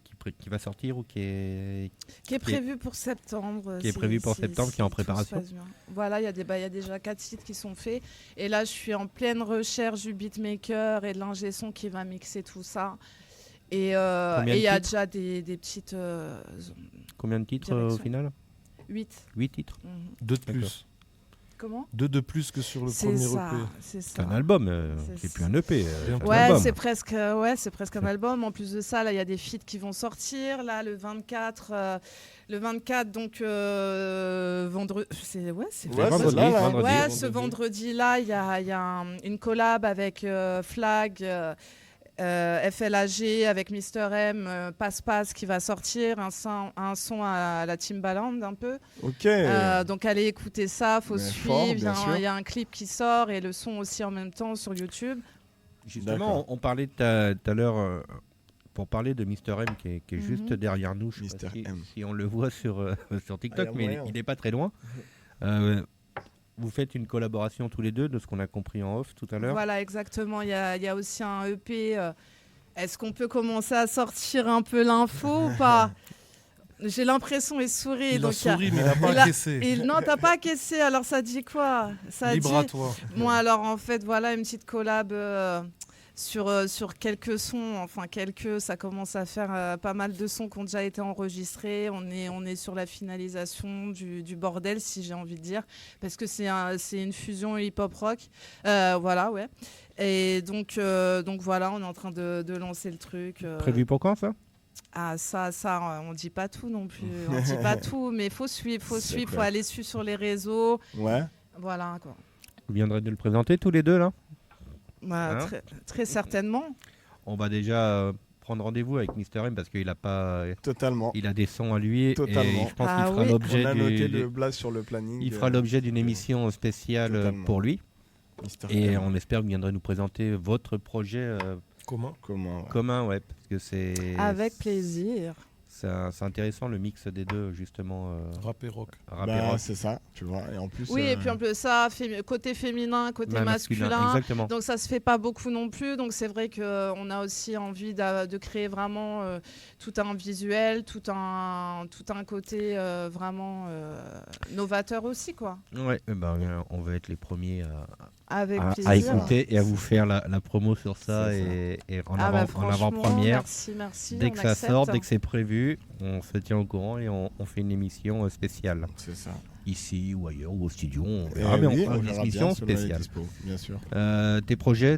sortir ou qui est Qui est prévu pour septembre. qui est prévu pour septembre, qui est en tout se préparation. passe bien. Voilà, il y a déjà 4 titres qui sont faits. Et là, je suis en pleine recherche du beatmaker et de l'ingé son qui va mixer tout ça. Et Combien de il y a titres déjà des petites... Combien de titres au Direction. final 8. 8 titres. 2 de D'accord. plus. Comment 2 de plus que sur le premier ça, EP. c'est C'est ça. un album, C'est c'est ça. plus un EP. c'est un Ouais, album. c'est presque un album. En plus de ça, là, il y a des feats qui vont sortir. Là, le 24, donc vendredi. C'est Ouais, vendredi, là, là. vendredi. Ouais, ce vendredi-là, il y a une collab avec Flag, FLAG, avec Mister M, Passe qui va sortir, un son à la Timbaland un peu. Ok. Donc allez écouter ça, faut Mais suivre. fort, Il y a bien sûr. il y a un clip qui sort et le son aussi en même temps sur YouTube. Justement, on parlait tout à l'heure, pour parler de Mr M qui est juste derrière nous. Je sais pas si on le voit sur TikTok, mais il n'est pas très loin. Vous faites une collaboration tous les deux, de ce qu'on a compris en off tout à l'heure. Voilà, exactement. Il y a aussi un EP. Est-ce qu'on peut commencer à sortir un peu l'info ou pas? J'ai l'impression, il sourit. Il a souri, mais il n'a pas encaissé. Non, t'as pas encaissé, alors ça dit quoi? Libre à toi. Bon, alors en fait, voilà une petite collab sur quelques sons. Enfin, ça commence à faire pas mal de sons qui ont déjà été enregistrés. On est sur la finalisation du bordel, si j'ai envie de dire. Parce que c'est une fusion hip-hop rock. Voilà, ouais. Et donc voilà, on est en train de lancer le truc. Prévu pour quand, ça? Ah, ça, on dit pas tout non plus. On dit pas tout, mais faut suivre, faut aller suivre sur les réseaux. Ouais. Voilà, quoi. Vous viendrez de le présenter tous les deux, là? Très certainement. On va déjà prendre rendez-vous avec Mr M parce qu'il a pas. Totalement. Il a des sons à lui. Totalement. Et je pense qu'il fera l'objet. On a noté le blast sur le planning. Il fera l'objet d'une émission spéciale pour lui. Et on espère que vous viendrez nous présenter votre projet commun, ouais, parce que c'est. Avec plaisir. C'est intéressant le mix des deux, justement. Rap et rock. C'est ça, tu vois. Et en plus, oui, et puis en plus ça, côté féminin, côté masculin. Exactement. Donc ça se fait pas beaucoup non plus. Donc c'est vrai qu'on a aussi envie de créer vraiment tout un visuel, tout un côté vraiment novateur aussi, quoi. Ouais, on va être les premiers à écouter et à vous faire la promo sur ça et en avant-première. Merci. Dès que ça sort, dès que c'est prévu, on se tient au courant et on fait une émission spéciale. C'est ça. Ici ou ailleurs ou au studio, on verra, mais on fera une émission spéciale. Bien sûr. Tes projets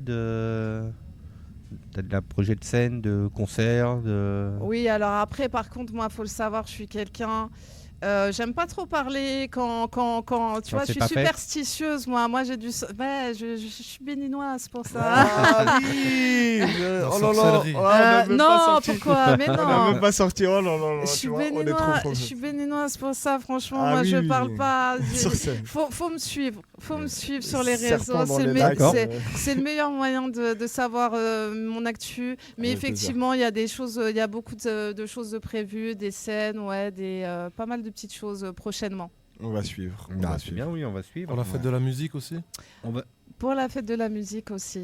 T'as de la projet de scène, de concert, Oui, alors après, par contre, moi, faut le savoir, je suis quelqu'un. J'aime pas trop parler quand tu vois, je suis superstitieuse, moi j'ai du je suis béninoise pour ça. Ah oui. Oh là là. Non, pourquoi? Mais non. On n'a même pas sorti. Oh là là. Je suis béninoise pour ça, franchement. Moi je parle pas. Faut me suivre sur les réseaux. C'est le meilleur moyen de savoir mon actu. Mais effectivement, il y a beaucoup de choses de prévues, des scènes, pas mal de petites choses prochainement. On va suivre. C'est bien, oui, on va suivre. Pour la fête de la musique aussi. Pour la fête de la musique aussi.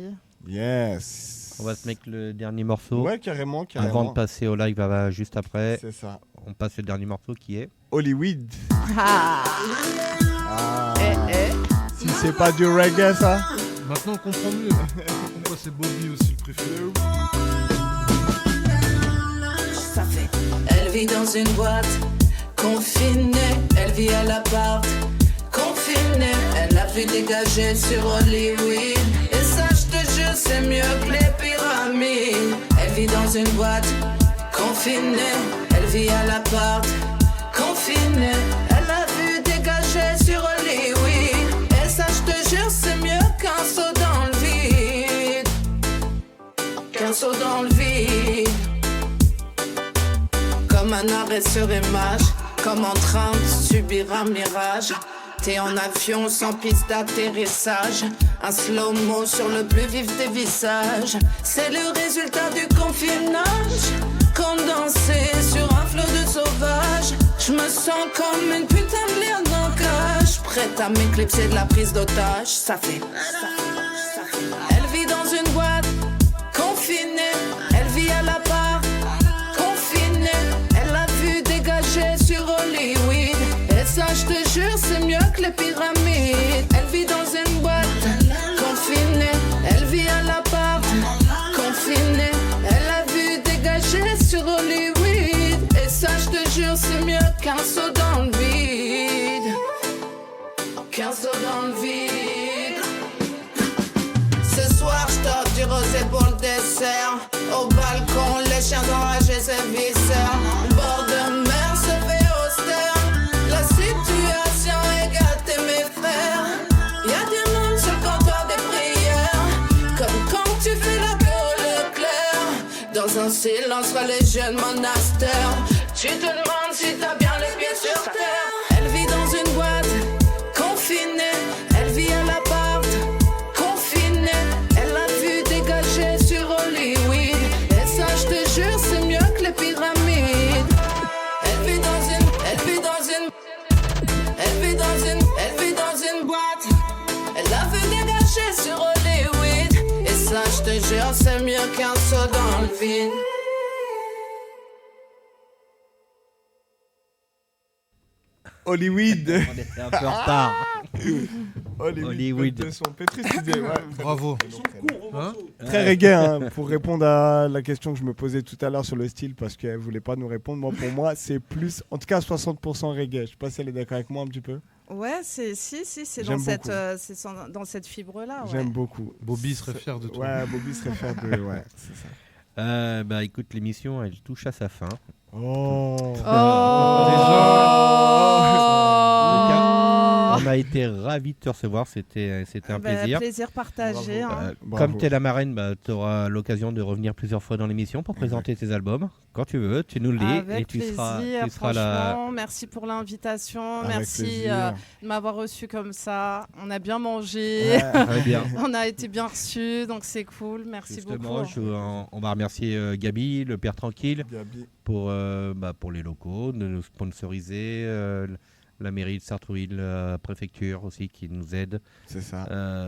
Yes. On va se mettre le dernier morceau. Ouais, carrément. Avant de passer au live juste après. C'est ça. On passe le dernier morceau qui est Hollywood. Si c'est pas du reggae, ça. Maintenant on comprend mieux. Pourquoi c'est Bobby aussi le préféré. Ça fait. Elle vit dans une boîte confinée. Elle vit à l'appart confinée. Elle a vu dégager sur Hollywood. Et ça, je te jure, c'est mieux que les pyramides. Elle vit dans une boîte confinée. Elle vit à l'appart confinée. Elle a vu dégager sur Hollywood. Et ça, je te jure, c'est mieux qu'un saut dans le vide. Qu'un saut dans le vide. Comme un arrêt sur image, comme en train de subir un mirage. T'es en avion sans piste d'atterrissage, un slow-mo sur le plus vif des visages. C'est le résultat du confinage, condensé sur un flot de sauvage. Je me sens comme une putain de lion en cage, prête à m'éclipser de la prise d'otage. Ça fait. Elle vit dans une boîte confinée, elle vit à l'appart confinée. Elle a vu dégager sur Hollywood. Et ça, je te jure, c'est mieux que les pyramides. Elle vit dans une boîte confinée. Elle vit à l'appart confinée. Elle a vu dégager sur Hollywood. Et ça, je te jure, c'est mieux qu'un saut dans le vide. Qu'un saut dans le vide. Ce soir, je dors du rosé pour le dessert. Au balcon, les chiens enragés sévisseurs. Bord de mer se fait austère. La situation est gâtée, mes frères. Y'a du monde sur le comptoir des prières. Comme quand tu fais la queue au Leclerc. Dans un silence religieux de monastère. Tu te demandes si t'as bien les pieds sur terre. Elle vit dans une boîte confinée. Elle vit à l'appart confinée. Elle a vu dégager platine. Elle vit dans une boîte. Elle a vu dégager sur Hollywood. Et ça, je te jure, c'est mieux qu'un saut dans le vide. Hollywood. On était un peu en retard. Hollywood. De son Petrus, tu disais, ouais. Bravo. Hein très reggae, hein, pour répondre à la question que je me posais tout à l'heure sur le style, parce qu'elle voulait pas nous répondre. Moi, pour moi, c'est plus, en tout cas, 60% reggae. Je sais pas si elle est d'accord avec moi un petit peu. Ouais, c'est dans cette fibre-là. Ouais. J'aime beaucoup. Bobby serait fier de toi. Ouais, Bobby serait fier de. Ouais, c'est ça. Bah écoute, l'émission, elle touche à sa fin. Oh. On a été ravis de te recevoir, c'était un plaisir. Plaisir partagé. Hein. Comme tu es la marraine, tu auras l'occasion de revenir plusieurs fois dans l'émission pour présenter tes albums. Quand tu veux, tu nous le dis. Avec et tu plaisir, seras là. Merci pour l'invitation. Avec merci de m'avoir reçu comme ça. On a bien mangé. Ouais, très bien. On a été bien reçus, donc c'est cool. Merci Justement, beaucoup. on va remercier Gabi, le Père Tranquille, Gabi. pour les locaux, de nous sponsoriser. La mairie de Sartrouville, la préfecture aussi qui nous aide. C'est ça.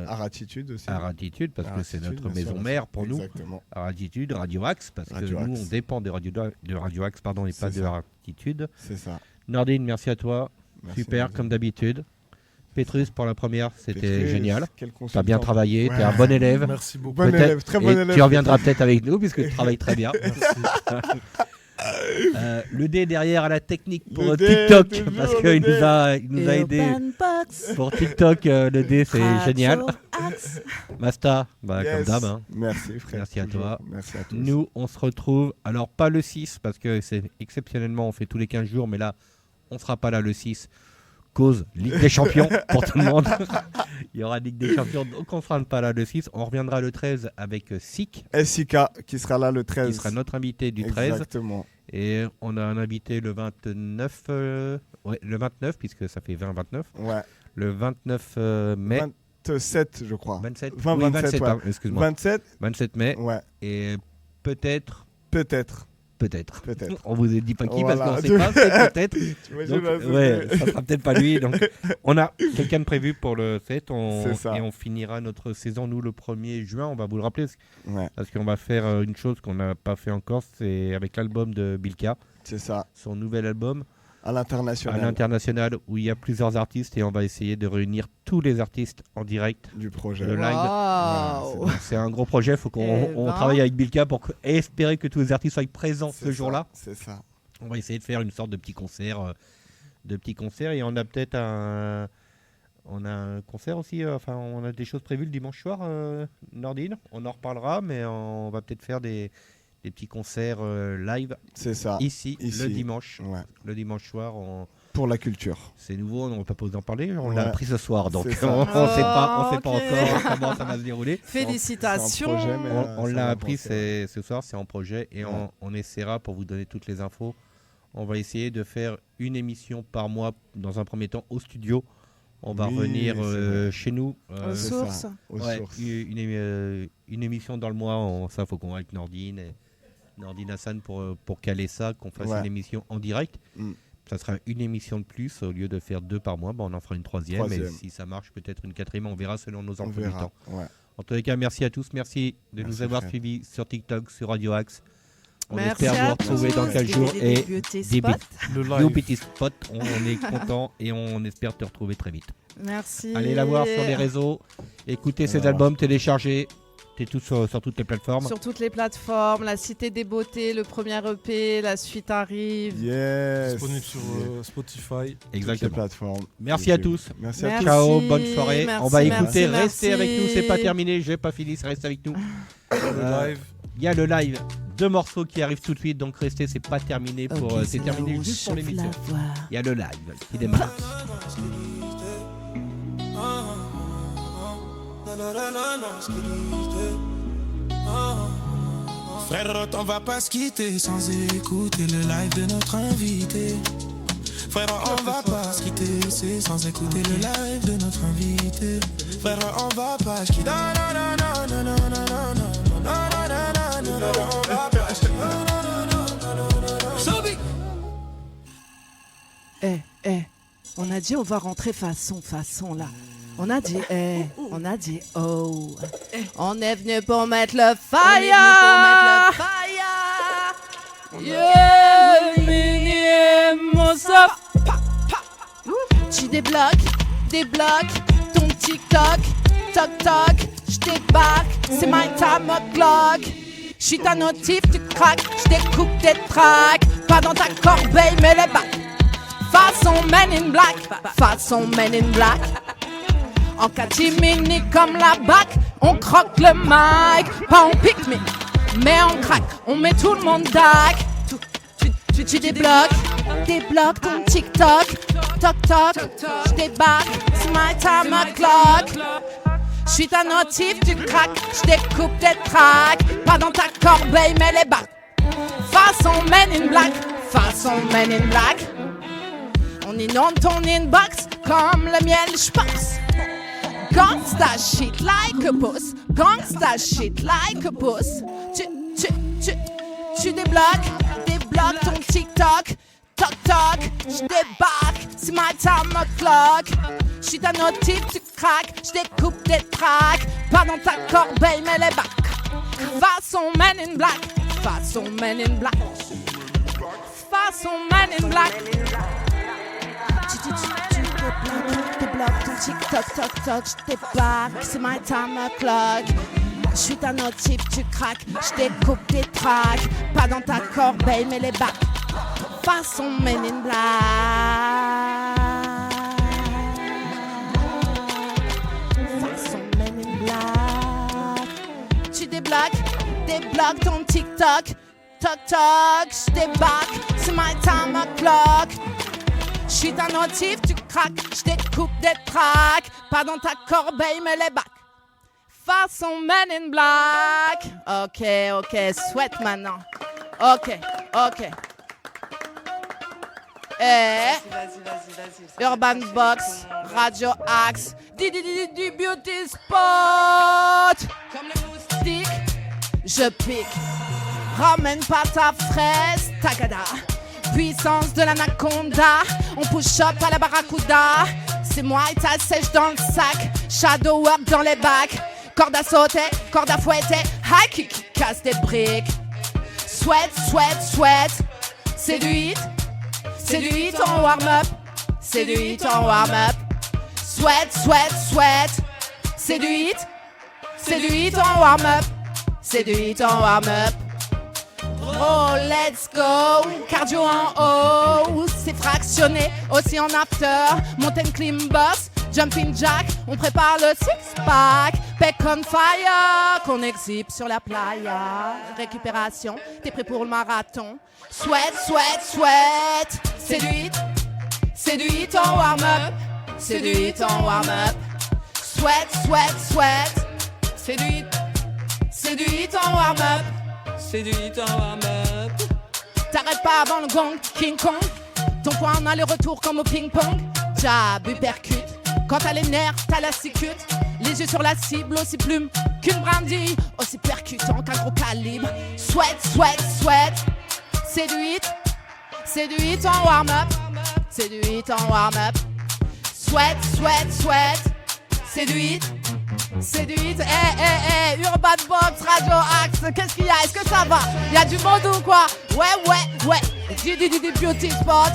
Aratitude aussi. Aratitude, parce que c'est notre maison mère pour nous. Exactement. Aratitude, Radio Axe, parce Radio que nous, Axe. on dépend de Radio Axe, pardon, et pas de Aratitude. C'est ça. Nordine, merci à toi. Merci, Super, Nordine. comme d'habitude. Pétrus, pour la première, c'était Pétrus, génial. quel Tu as consultant. bien travaillé, Ouais. tu es un bon élève. Merci beaucoup. Bon élève, très bon Et élève. tu reviendras peut-être avec nous, puisque tu travailles très bien. Le D derrière à la technique pour Le D, TikTok, toujours parce le qu'il D. nous a aidé pour TikTok. Le D, c'est génial. Masta, Yes. comme d'hab. Hein. Merci frère. Merci à toujours. toi. Merci à tous. Nous, on se retrouve, alors pas le 6, parce que c'est exceptionnellement, on fait tous les 15 jours, mais là, on sera pas là le 6. Cause Ligue des Champions pour tout le monde. Il y aura Ligue des Champions, donc on ne sera pas là le 6. On reviendra le 13 avec SIK. SIK qui sera là le 13. Qui sera notre invité du 13. Exactement. Et on a un invité le 29, le 29, puisque ça fait 20-29. Ouais. Le 29 mai. 27, je crois. 27, 20, oui, 27, 27 ouais. pardon, excuse-moi. 27 mai. Ouais. Et peut-être. On vous a dit pas qui, Voilà. parce qu'on ne sait pas, c'est peut-être. T'imagines, Donc, là, ouais, ça sera peut-être pas lui. Donc, on a quelqu'un de prévu pour le 7. C'est ça. Et on finira notre saison, nous, le 1er juin. On va vous le rappeler. Ouais. Parce qu'on va faire une chose qu'on n'a pas fait encore, c'est avec l'album de Bilka. C'est ça. Son nouvel album. À l'international. À l'international, où il y a plusieurs artistes. Et on va essayer de réunir tous les artistes en direct. Du projet. Le live. Wow. C'est un gros projet. Il faut qu'on Eh ben. travaille avec Bilka pour espérer que tous les artistes soient présents ce jour-là. C'est ça. On va essayer de faire une sorte de petit concert. Et on a peut-être un concert aussi. On a des choses prévues le dimanche soir, Nordine. On en reparlera, mais on va peut-être faire des petits concerts live. C'est ça. Ici, le dimanche. Ouais. Le dimanche soir. Pour la culture. C'est nouveau, on ne va pas vous en parler. On Ouais. l'a appris ce soir, donc C'est ça. on ne sait pas ok. encore comment ça va se dérouler. Félicitations. C'est un projet, mais, On ça l'a va appris avancer. ce soir, c'est en projet et Ouais. on essaiera pour vous donner toutes les infos. On va essayer de faire une émission par mois dans un premier temps au studio. On va Oui, revenir c'est vrai. chez nous. Aux C'est sources. ça, aux Ouais, sources. une émission dans le mois, ça faut qu'on avec Nordine et Nordine Hassan pour caler ça, qu'on fasse Ouais. une émission en direct. Mm. Ça sera une émission de plus au lieu de faire 2 par mois. On en fera une troisième. Et si ça marche, peut-être une quatrième. On verra selon nos On emplois du verra. temps. Ouais. En tous les cas, merci à tous. Merci de Merci, nous avoir frère. suivis sur TikTok, sur Radio Axe. On Merci espère à vous retrouver tous. dans 15 jours. Des Et beauty des spots. Le Yo live. Petit Spot. On est content et on espère te retrouver très vite. Merci. Allez la voir sur les réseaux. Écoutez ses Voilà. albums, téléchargez. T'es tout sur toutes les plateformes. Sur toutes les plateformes, La Cité des Beautés, le premier EP, la suite arrive. Yes. Disponible sur Spotify. Toutes les Exactement. plateformes. Merci à tous. Merci à Merci. tous. Ciao, bonne soirée. merci, On va merci, écouter, merci. restez avec nous, c'est pas terminé, j'ai pas fini, ça reste avec nous. Le live. Il y a le live, 2 morceaux qui arrivent tout de suite, donc restez, c'est pas terminé pour c'est terminé juste pour l'émission. Il y a le live qui démarre. Frère, on va pas se quitter sans écouter le live de notre invité. Frère, on va pas se quitter, c'est sans écouter le live de notre invité. Frère, on va pas se quitter. Non, non, non, non, non, non, non, non, non, non, non, non, on va pas se quitter. Non, non, non, non, non, non, non, non. Eh, On a dit on va rentrer façon là. On a dit on a dit oh. On est venu pour mettre le fire. Yeah, mini Mozart. Tu débloques ton TikTok, toc toc, je débarque, c'est my time o'clock. J'suis ta notif, tu craques, j'découpe tes tracks, pas dans ta corbeille mais les bacs. Façon Men in Black, façon Men in Black. En catimini comme la bac, on croque le mic, pas on pique mais on craque, on met tout le monde dac. Tu débloques ton TikTok, toc toc, j'débarque, c'est my time o'clock. J'suis ta notif, tu craques, j'découpe tes tracks, pas dans ta corbeille mais les bacs. Façon Men in Black, façon Men in Black. On inonde ton inbox comme le miel, j'pense. Gangsta shit like a boss, gangsta shit like a boss. Tu débloques ton TikTok, toc toc, j'débarque, c'est my time o'clock. J'suis ta notif, tu craques, j'découpe tes tracks, pas dans ta corbeille mais les bacs. Façon Men in Black, façon Men in Black, façon Men in Black. Tu débloques ton TikTok, toc toc, j'débarque, c'est my time o'clock. J'suis ta notif, tu craques, j'découpe tes tracks, pas dans ta corbeille mais les bacs. Façon Men in Black. Façon Men in Black. Tu débloques ton TikTok, toc toc, j'débarque, c'est my time o'clock. J'suis ta notif, tu craques, j'découpe des tracks, pas dans ta corbeille mais les bacs. Façon Men in Black. Ok, souhaite maintenant. Ok. Vas-y. Urban Box, Radio Axe, du beauty spot. Comme le moustique, je pique. Ramène pas ta fraise, tagada. Puissance de l'anaconda, on push up à la barracuda. C'est moi et ta sèche dans le sac, shadow work dans les bacs. Corde à sauter, corde à fouetter, high kick qui casse des briques. Sweat, c'est du hit en warm-up, c'est du hit en warm-up. Sweat, c'est du hit en warm-up, c'est du hit en warm-up. Oh, let's go, cardio en haut, c'est fractionné, aussi en after. Mountain climb boss, jumping jack, on prépare le six-pack. Peck on fire, qu'on exhibe sur la playa. Récupération, t'es prêt pour le marathon. Sweat, c'est du hit en warm-up, c'est du hit en warm-up. Sweat, c'est du hit en warm-up. C'est du hit en warm-up. T'arrêtes pas avant le gong, King Kong. Ton point en aller-retour comme au ping-pong. Jab, uppercut. Quand t'as les nerfs, t'as la cicute. Les yeux sur la cible, aussi plume qu'une brindille. Aussi percutant qu'un gros calibre. Sweat, c'est du hit en warm-up. C'est du hit en warm-up. Sweat, c'est du hit. Urban Box, Radio Axe, qu'est-ce qu'il y a? Est-ce que ça va? Il y a du monde ou quoi? Ouais. Du beauty spot.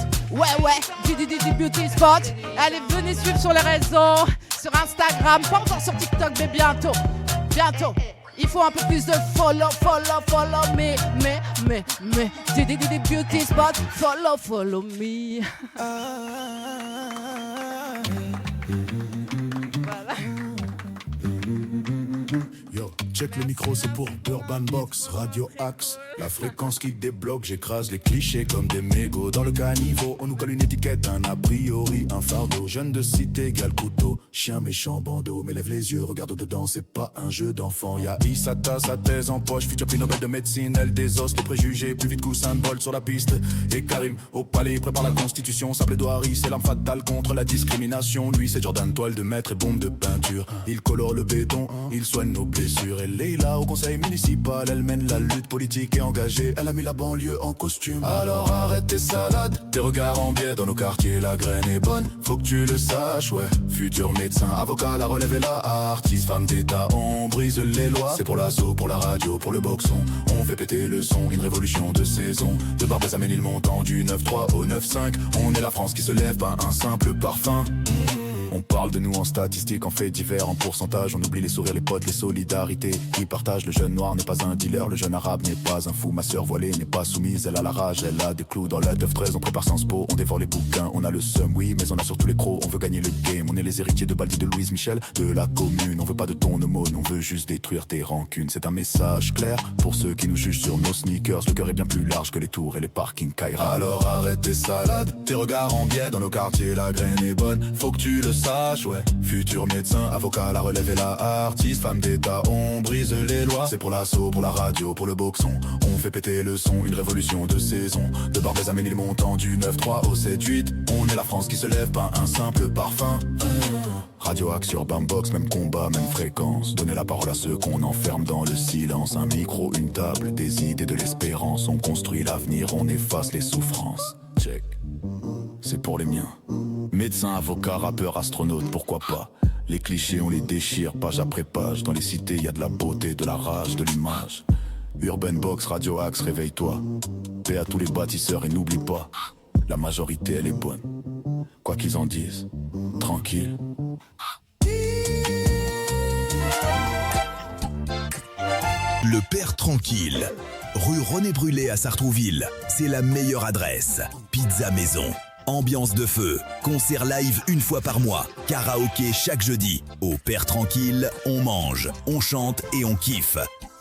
Du beauty spot. Allez, venez suivre sur les réseaux, sur Instagram, pas encore sur TikTok, mais bientôt. Il faut un peu plus de follow me. Du beauty spot, follow me. Yo, check le micro, c'est pour Urban Box, Radio Axe. La fréquence qui débloque, j'écrase les clichés comme des mégots. Dans le caniveau, on nous colle une étiquette, un a priori, un fardeau. Jeune de cité égale couteau, chien méchant bandeau. Mais lève les yeux, regarde au-dedans, c'est pas un jeu d'enfant. Y'a Issata, sa thèse en poche, futur prix Nobel de médecine. Elle désosse les préjugés, plus vite qu'Usain Bolt sur la piste. Et Karim, au palais, prépare la constitution. Sa plaidoirie, c'est l'arme fatale contre la discrimination. Lui, c'est Jordan, toile de maître et bombe de peinture. Il colore le béton, il soigne nos blessures. Et s'appelle Leila. Au conseil municipal, elle mène la lutte politique et engagée. Elle a mis la banlieue en costume. Alors arrête tes salades, tes regards en biais. Dans nos quartiers, la graine est bonne, faut que tu le saches, ouais. Futur médecin, avocat, la relève et la artiste. Femme d'état, on brise les lois. C'est pour l'assaut, pour la radio, pour le boxon. On fait péter le son, une révolution de saison. De Barbès à Ménilmontant, du 9-3 au 9-5. On est la France qui se lève, pas un simple parfum. On parle de nous en statistiques, en faits divers, en pourcentage. On oublie les sourires, les potes, les solidarités qui partagent. Le jeune noir n'est pas un dealer, le jeune arabe n'est pas un fou. Ma sœur voilée n'est pas soumise, elle a la rage, elle a des clous dans la 9-13. On prépare sans pot, on dévore les bouquins. On a le seum, oui, mais on a surtout les crocs. On veut gagner le game, on est les héritiers de Baldi, de Louise Michel, de la commune. On veut pas de ton aumône, on veut juste détruire tes rancunes. C'est un message clair pour ceux qui nous jugent sur nos sneakers. Le cœur est bien plus large que les tours et les parkings Kaira. Alors arrête tes salades, tes regards en biais. Dans nos quartiers, la graine est bonne, faut que tu le saches, ouais. Futur médecin, avocat, la relève et la artiste. Femme d'état, on brise les lois. C'est pour l'assaut, pour la radio, pour le boxon. On fait péter le son, une révolution de saison. De Barbès à Ménilmontant, du 9-3 au 7-8. On est la France qui se lève, pas un simple parfum. Radio Axe sur Bambox, même combat, même fréquence. Donner la parole à ceux qu'on enferme dans le silence. Un micro, une table, des idées, de l'espérance. On construit l'avenir, on efface les souffrances. Check. C'est pour les miens. Médecin, avocat, rappeur, astronaute, pourquoi pas. Les clichés, on les déchire page après page. Dans les cités, y a de la beauté, de la rage, de l'image. Urban Box, Radio Axe, réveille-toi. Paix à tous les bâtisseurs et n'oublie pas, la majorité, elle est bonne. Quoi qu'ils en disent, tranquille. Le Père Tranquille, rue René Brulé à Sartrouville, c'est la meilleure adresse. Pizza maison, ambiance de feu, concert live une fois par mois, karaoké chaque jeudi. Au Père Tranquille, on mange, on chante et on kiffe.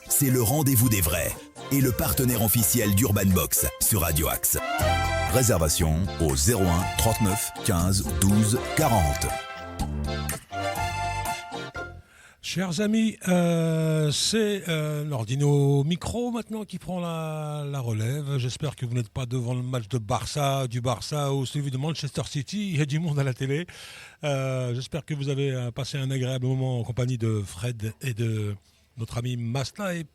C'est le rendez-vous des vrais et le partenaire officiel d'Urban Box sur Radio Axe. Réservation au 01 39 15 12 40. Chers amis, c'est Nordino Micro maintenant qui prend la relève. J'espère que vous n'êtes pas devant le match du Barça ou celui de Manchester City. Il y a du monde à la télé. J'espère que vous avez passé un agréable moment en compagnie de Fred et de notre ami Masna et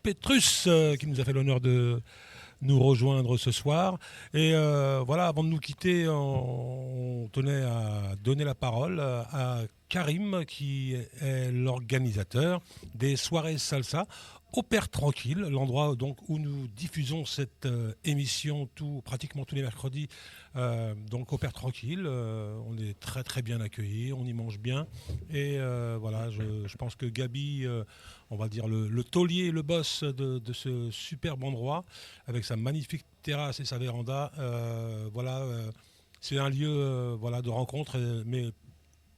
Petrus qui nous a fait l'honneur de nous rejoindre ce soir. Et voilà, avant de nous quitter, on tenait à donner la parole à Karim, qui est l'organisateur des soirées salsa au Père Tranquille, l'endroit donc où nous diffusons cette émission pratiquement tous les mercredis, donc au Père Tranquille. On est très très bien accueillis, on y mange bien. Et voilà, je pense que Gabi, on va dire le taulier, le boss de ce superbe endroit, avec sa magnifique terrasse et sa véranda, voilà, c'est un lieu voilà, de rencontre, mais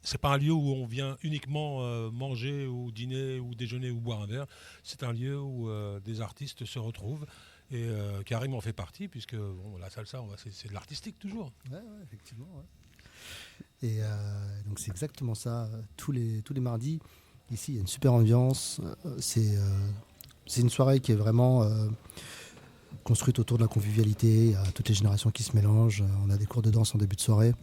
c'est pas un lieu où on vient uniquement manger ou dîner ou déjeuner ou boire un verre. C'est un lieu où des artistes se retrouvent. Et Karim en fait partie, puisque bon, la salsa, c'est de l'artistique toujours. Ouais, effectivement. Ouais. Et donc c'est exactement ça. Tous les mardis, ici, il y a une super ambiance. C'est une soirée qui est vraiment construite autour de la convivialité. Il y a toutes les générations qui se mélangent. On a des cours de danse en début de soirée.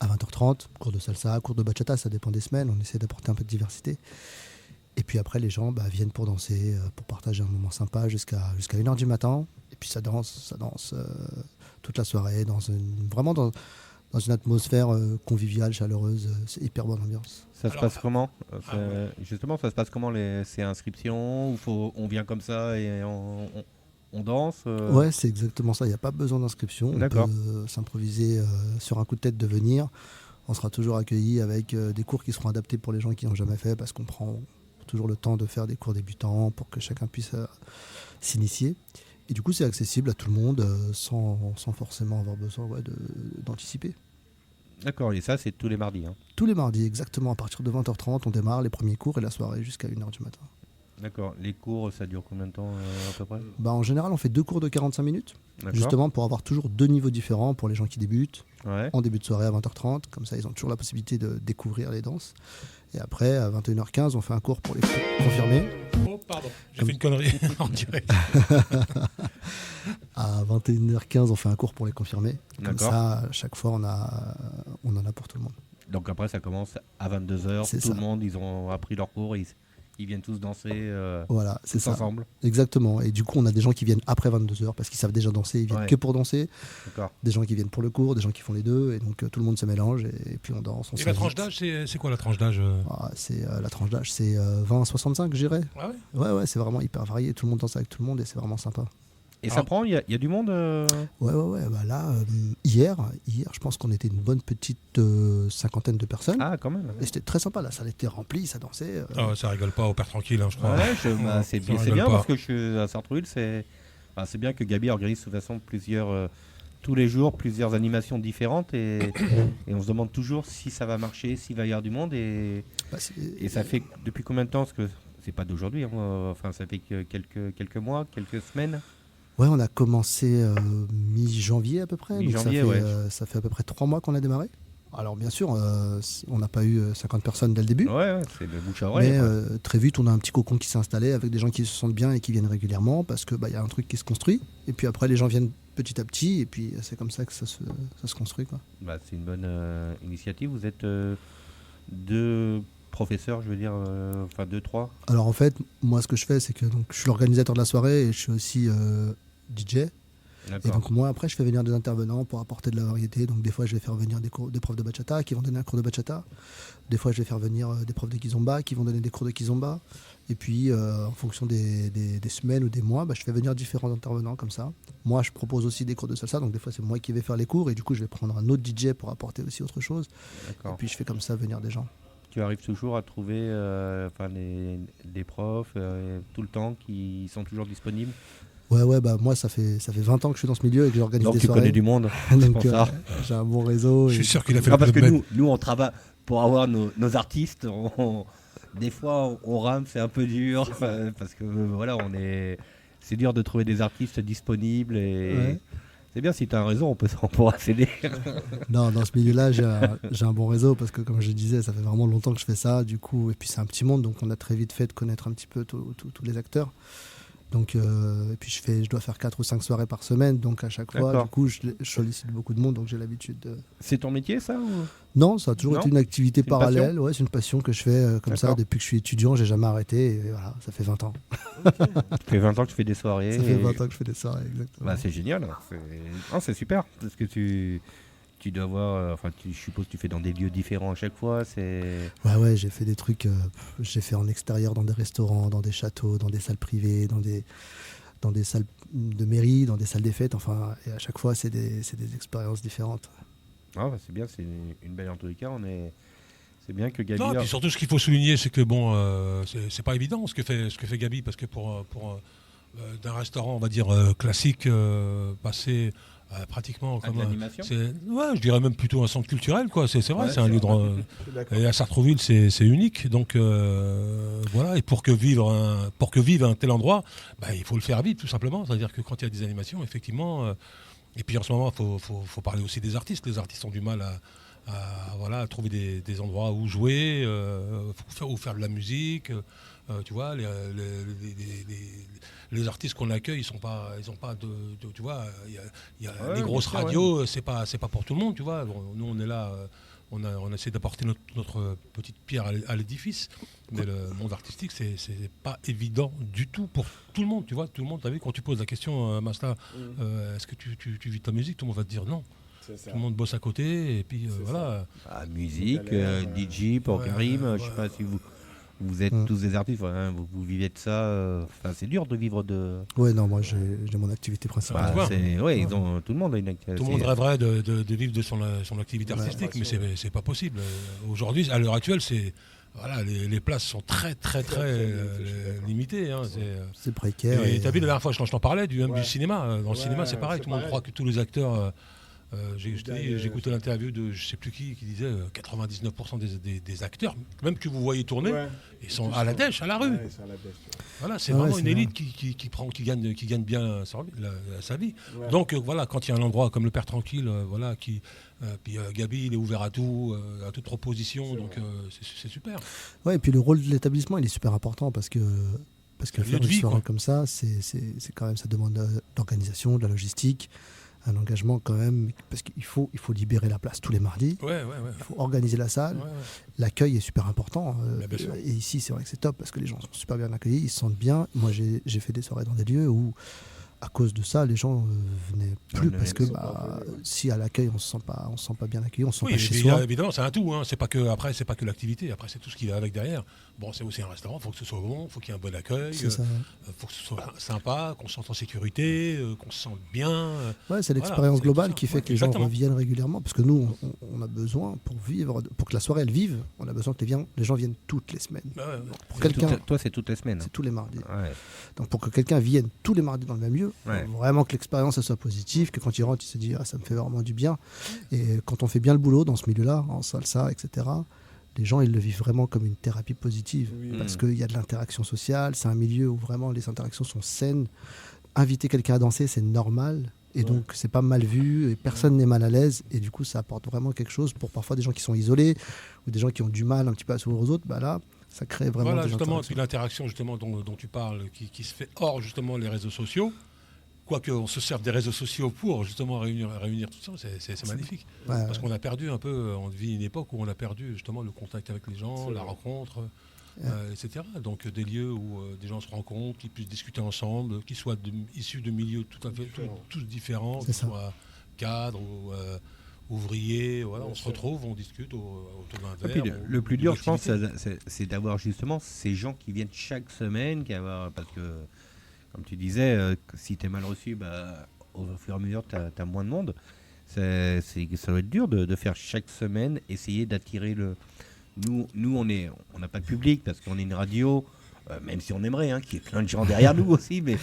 À 20h30, cours de salsa, cours de bachata, ça dépend des semaines, on essaie d'apporter un peu de diversité. Et puis après, les gens viennent pour danser, pour partager un moment sympa jusqu'à 1h du matin. Et puis ça danse toute la soirée, vraiment dans une atmosphère conviviale, chaleureuse. C'est hyper bonne ambiance. Ça se passe comment Justement, ça se passe comment ces inscriptions on vient comme ça et on danse Ouais, c'est exactement ça. Il n'y a pas besoin d'inscription. D'accord. On peut s'improviser sur un coup de tête de venir. On sera toujours accueillis avec des cours qui seront adaptés pour les gens qui n'ont jamais fait, parce qu'on prend toujours le temps de faire des cours débutants pour que chacun puisse s'initier. Et du coup, c'est accessible à tout le monde sans forcément avoir besoin d'anticiper. D'accord, et ça, c'est tous les mardis. Tous les mardis, exactement. À partir de 20h30, on démarre les premiers cours et la soirée jusqu'à 1h du matin. D'accord. Les cours, ça dure combien de temps à peu près ? En général, on fait 2 cours de 45 minutes. D'accord. Justement pour avoir toujours 2 niveaux différents pour les gens qui débutent. Ouais. En début de soirée à 20h30. Comme ça, ils ont toujours la possibilité de découvrir les danses. Et après, à 21h15, on fait un cours pour les confirmés. Oh, pardon, j'ai fait une connerie en direct. À 21h15, on fait un cours pour les confirmés. Comme D'accord. ça, à chaque fois, on en a pour tout le monde. Donc après, ça commence à 22h. Tout le monde, ils ont appris leur cours. Ils viennent tous danser Voilà, c'est tous ça. ensemble. Exactement. Et du coup, on a des gens qui viennent après 22h parce qu'ils savent déjà danser, ils viennent Ouais. que pour danser. D'accord. Des gens qui viennent pour le cours, des gens qui font les deux. Et donc, tout le monde se mélange et puis on danse. On Et la s'invite. tranche d'âge, c'est quoi la tranche d'âge La tranche d'âge, c'est 20-65, je dirais. Ah ouais, c'est vraiment hyper varié. Tout le monde danse avec tout le monde et c'est vraiment sympa. Et ça prend, il y a du monde Ouais. Bah là, hier, je pense qu'on était une bonne petite cinquantaine de personnes. Ah, quand même. Et c'était très sympa. La salle était remplie, ça dansait. Ah, ça rigole pas au père tranquille, hein, je crois. Ouais, c'est Ça bien, rigole pas. parce que je suis à Sartrouville, c'est bien que Gabi organise de toute façon tous les jours plusieurs animations différentes et on se demande toujours si ça va marcher, s'il va y avoir du monde et ça fait depuis combien de temps, parce que c'est pas d'aujourd'hui, hein, enfin ça fait que quelques mois, quelques semaines. Ouais, on a commencé mi-janvier à peu près. Donc Mi-janvier, ça fait à peu près 3 mois qu'on a démarré. Alors bien sûr, on n'a pas eu 50 personnes dès le début. Ouais, c'est le bouche à oreille. Mais très vite, on a un petit cocon qui s'est installé avec des gens qui se sentent bien et qui viennent régulièrement parce que y a un truc qui se construit. Et puis après, les gens viennent petit à petit et puis c'est comme ça que ça se construit, quoi. C'est une bonne initiative. Vous êtes 2 professeurs, je veux dire, 2-3. Alors en fait, moi ce que je fais, c'est que donc, je suis l'organisateur de la soirée et je suis aussi DJ. Et donc moi après je fais venir des intervenants pour apporter de la variété. Donc des fois je vais faire venir des profs de bachata qui vont donner un cours de bachata. Des fois je vais faire venir des profs de kizomba qui vont donner des cours de kizomba. Et puis en fonction des semaines ou des mois, je fais venir différents intervenants comme ça. Moi je propose aussi des cours de salsa, donc des fois c'est moi qui vais faire les cours et du coup je vais prendre un autre DJ pour apporter aussi autre chose. D'accord. Et puis je fais comme ça venir des gens. Tu arrives toujours à trouver des profs tout le temps qui sont toujours disponibles? Ouais, moi ça fait 20 ans que je suis dans ce milieu et que j'organise Donc des tu soirées. connais du monde, Donc, c'est pour ça. J'ai un bon réseau. Je suis sûr qu'il a fait parce que nous on travaille pour avoir nos artistes. Des fois on rame, c'est un peu dur parce que voilà, c'est dur de trouver des artistes disponibles et Ouais. c'est bien, si tu as un réseau, on pourra s'aider. Non, dans ce milieu-là, j'ai un bon réseau parce que, comme je disais, ça fait vraiment longtemps que je fais ça. Du coup, et puis c'est un petit monde, donc on a très vite fait de connaître un petit peu tous les acteurs. Donc, et puis je dois faire 4 ou 5 soirées par semaine, donc à chaque fois, D'accord. du coup, je sollicite beaucoup de monde, donc j'ai l'habitude de... C'est ton métier, ça ou... Non, ça a toujours Non, été une activité c'est une parallèle. passion. Ouais, c'est une passion que je fais comme ça D'accord. depuis que je suis étudiant. J'ai jamais arrêté. Et voilà, ça fait 20 ans. Ça fait 20 ans que tu fais des soirées. Ça fait 20 ans que je fais des soirées, exactement. C'est génial. C'est super. Parce que tu dois avoir. Je suppose que tu fais dans des lieux différents à chaque fois. Ouais, j'ai fait des trucs. J'ai fait en extérieur, dans des restaurants, dans des châteaux, dans des salles privées, dans des salles de mairie, dans des salles des fêtes. Enfin, et à chaque fois, c'est des expériences différentes. C'est bien, c'est une belle en tous les cas. C'est bien que Gabi. Non, et puis surtout, ce qu'il faut souligner, c'est que c'est pas évident ce que fait Gabi, parce que pour d'un restaurant, on va dire classique, passer pratiquement comme l'animation. Je dirais même plutôt un centre culturel, quoi. C'est vrai, Ouais, c'est un c'est lieu vrai. et à Sartrouville, c'est unique. Donc voilà, et pour que vive un tel endroit, il faut le faire vivre, tout simplement. C'est-à-dire que quand il y a des animations, effectivement. Et puis en ce moment, il faut parler aussi des artistes. Les artistes ont du mal à trouver des endroits où jouer, ou faire de la musique. Tu vois, les artistes qu'on accueille, ils ont pas de tu vois, il y a les grosses radios, c'est pas pour tout le monde, tu vois. Bon, nous on est là, on essaie d'apporter notre petite pierre à l'édifice, mais le monde artistique c'est pas évident du tout pour tout le monde, tu vois. Tout le monde, t'as vu, quand tu poses la question, Masla, est-ce que tu vis ta musique, tout le monde va te dire non. Tout le monde bosse à côté et puis voilà. Musique, DJ pour Karim, je sais pas si vous êtes tous des artistes, vous vivez de ça. C'est dur de vivre de. Ouais, non, moi j'ai mon activité principale. Tout le monde a une activité. Tout le monde rêverait de vivre de son activité artistique, mais c'est pas possible. Aujourd'hui, à l'heure actuelle, les places sont très limitées. Hein, c'est précaire. Et t'as vu la dernière fois, je t'en parlais du cinéma. Dans le cinéma, c'est pareil. Tout le monde croit que tous les acteurs. J'ai écouté l'interview de je sais plus qui disait 99% des acteurs, même que vous voyez tourner, ils sont à la dèche, à la rue. Voilà, c'est vraiment une élite qui gagne bien sa vie. Ouais. Donc voilà, quand il y a un endroit comme le Père Tranquille, puis Gabi, il est ouvert à tout, à toute proposition, donc c'est super. Ouais, et puis le rôle de l'établissement, il est super important parce que faire une soirée comme ça, c'est quand même, ça demande d'organisation, de la logistique. un engagement quand même, parce qu'il faut libérer la place tous les mardis. Ouais. Il faut organiser la salle. Ouais. L'accueil est super important. Bien sûr. Et ici, c'est vrai que c'est top parce que les gens sont super bien accueillis, ils se sentent bien. Moi, j'ai fait des soirées dans des lieux où, à cause de ça, les gens venaient plus parce que si à l'accueil on se sent pas bien accueilli, on se sent pas chez soi. Évidemment, c'est un tout. Hein. C'est pas que l'activité. Après, c'est tout ce qui va avec derrière. Bon, c'est aussi un restaurant. Il faut que ce soit bon. Il faut qu'il y ait un bon accueil. Il faut que ce soit sympa, qu'on se sente en sécurité, qu'on se sente bien. C'est l'expérience globale qui fait que les gens exactement. reviennent régulièrement. Parce que nous, on a besoin pour que la soirée elle vive. On a besoin que les gens viennent toutes les semaines. Pour toi, c'est toutes les semaines. C'est tous les mardis. Ouais. Donc pour que quelqu'un vienne tous les mardis dans le même lieu, vraiment que l'expérience elle soit positive, que quand il rentre, il se dit ça me fait vraiment du bien. Et quand on fait bien le boulot dans ce milieu-là, en salsa, etc., les gens ils le vivent vraiment comme une thérapie positive parce qu'il y a de l'interaction sociale. C'est un milieu où vraiment les interactions sont saines. Inviter quelqu'un à danser, c'est normal. Et donc c'est pas mal vu et personne n'est mal à l'aise. Et du coup, ça apporte vraiment quelque chose pour parfois des gens qui sont isolés ou des gens qui ont du mal un petit peu à s'ouvrir aux autres. Là, ça crée vraiment des justement, interactions. puis l'interaction justement dont tu parles, qui se fait hors justement les réseaux sociaux. Quoique on se serve des réseaux sociaux pour justement réunir tout ça, c'est magnifique. Parce qu'on a perdu un peu, on vit une époque où on a perdu justement le contact avec les gens, la rencontre, etc. Donc des lieux où des gens se rencontrent, qui puissent discuter ensemble, qui soient issus de milieux tout à fait tous différents, qu'ils soient cadres ou ouvriers, voilà, on se retrouve, on discute autour d'un verre. Puis le plus dur, je pense, c'est d'avoir justement ces gens qui viennent chaque semaine, parce que comme tu disais, si tu es mal reçu, au fur et à mesure, tu as moins de monde. Ça doit être dur de faire chaque semaine, essayer d'attirer le... Nous on n'a pas de public parce qu'on est une radio, même si on aimerait qu'il y ait plein de gens derrière nous aussi, mais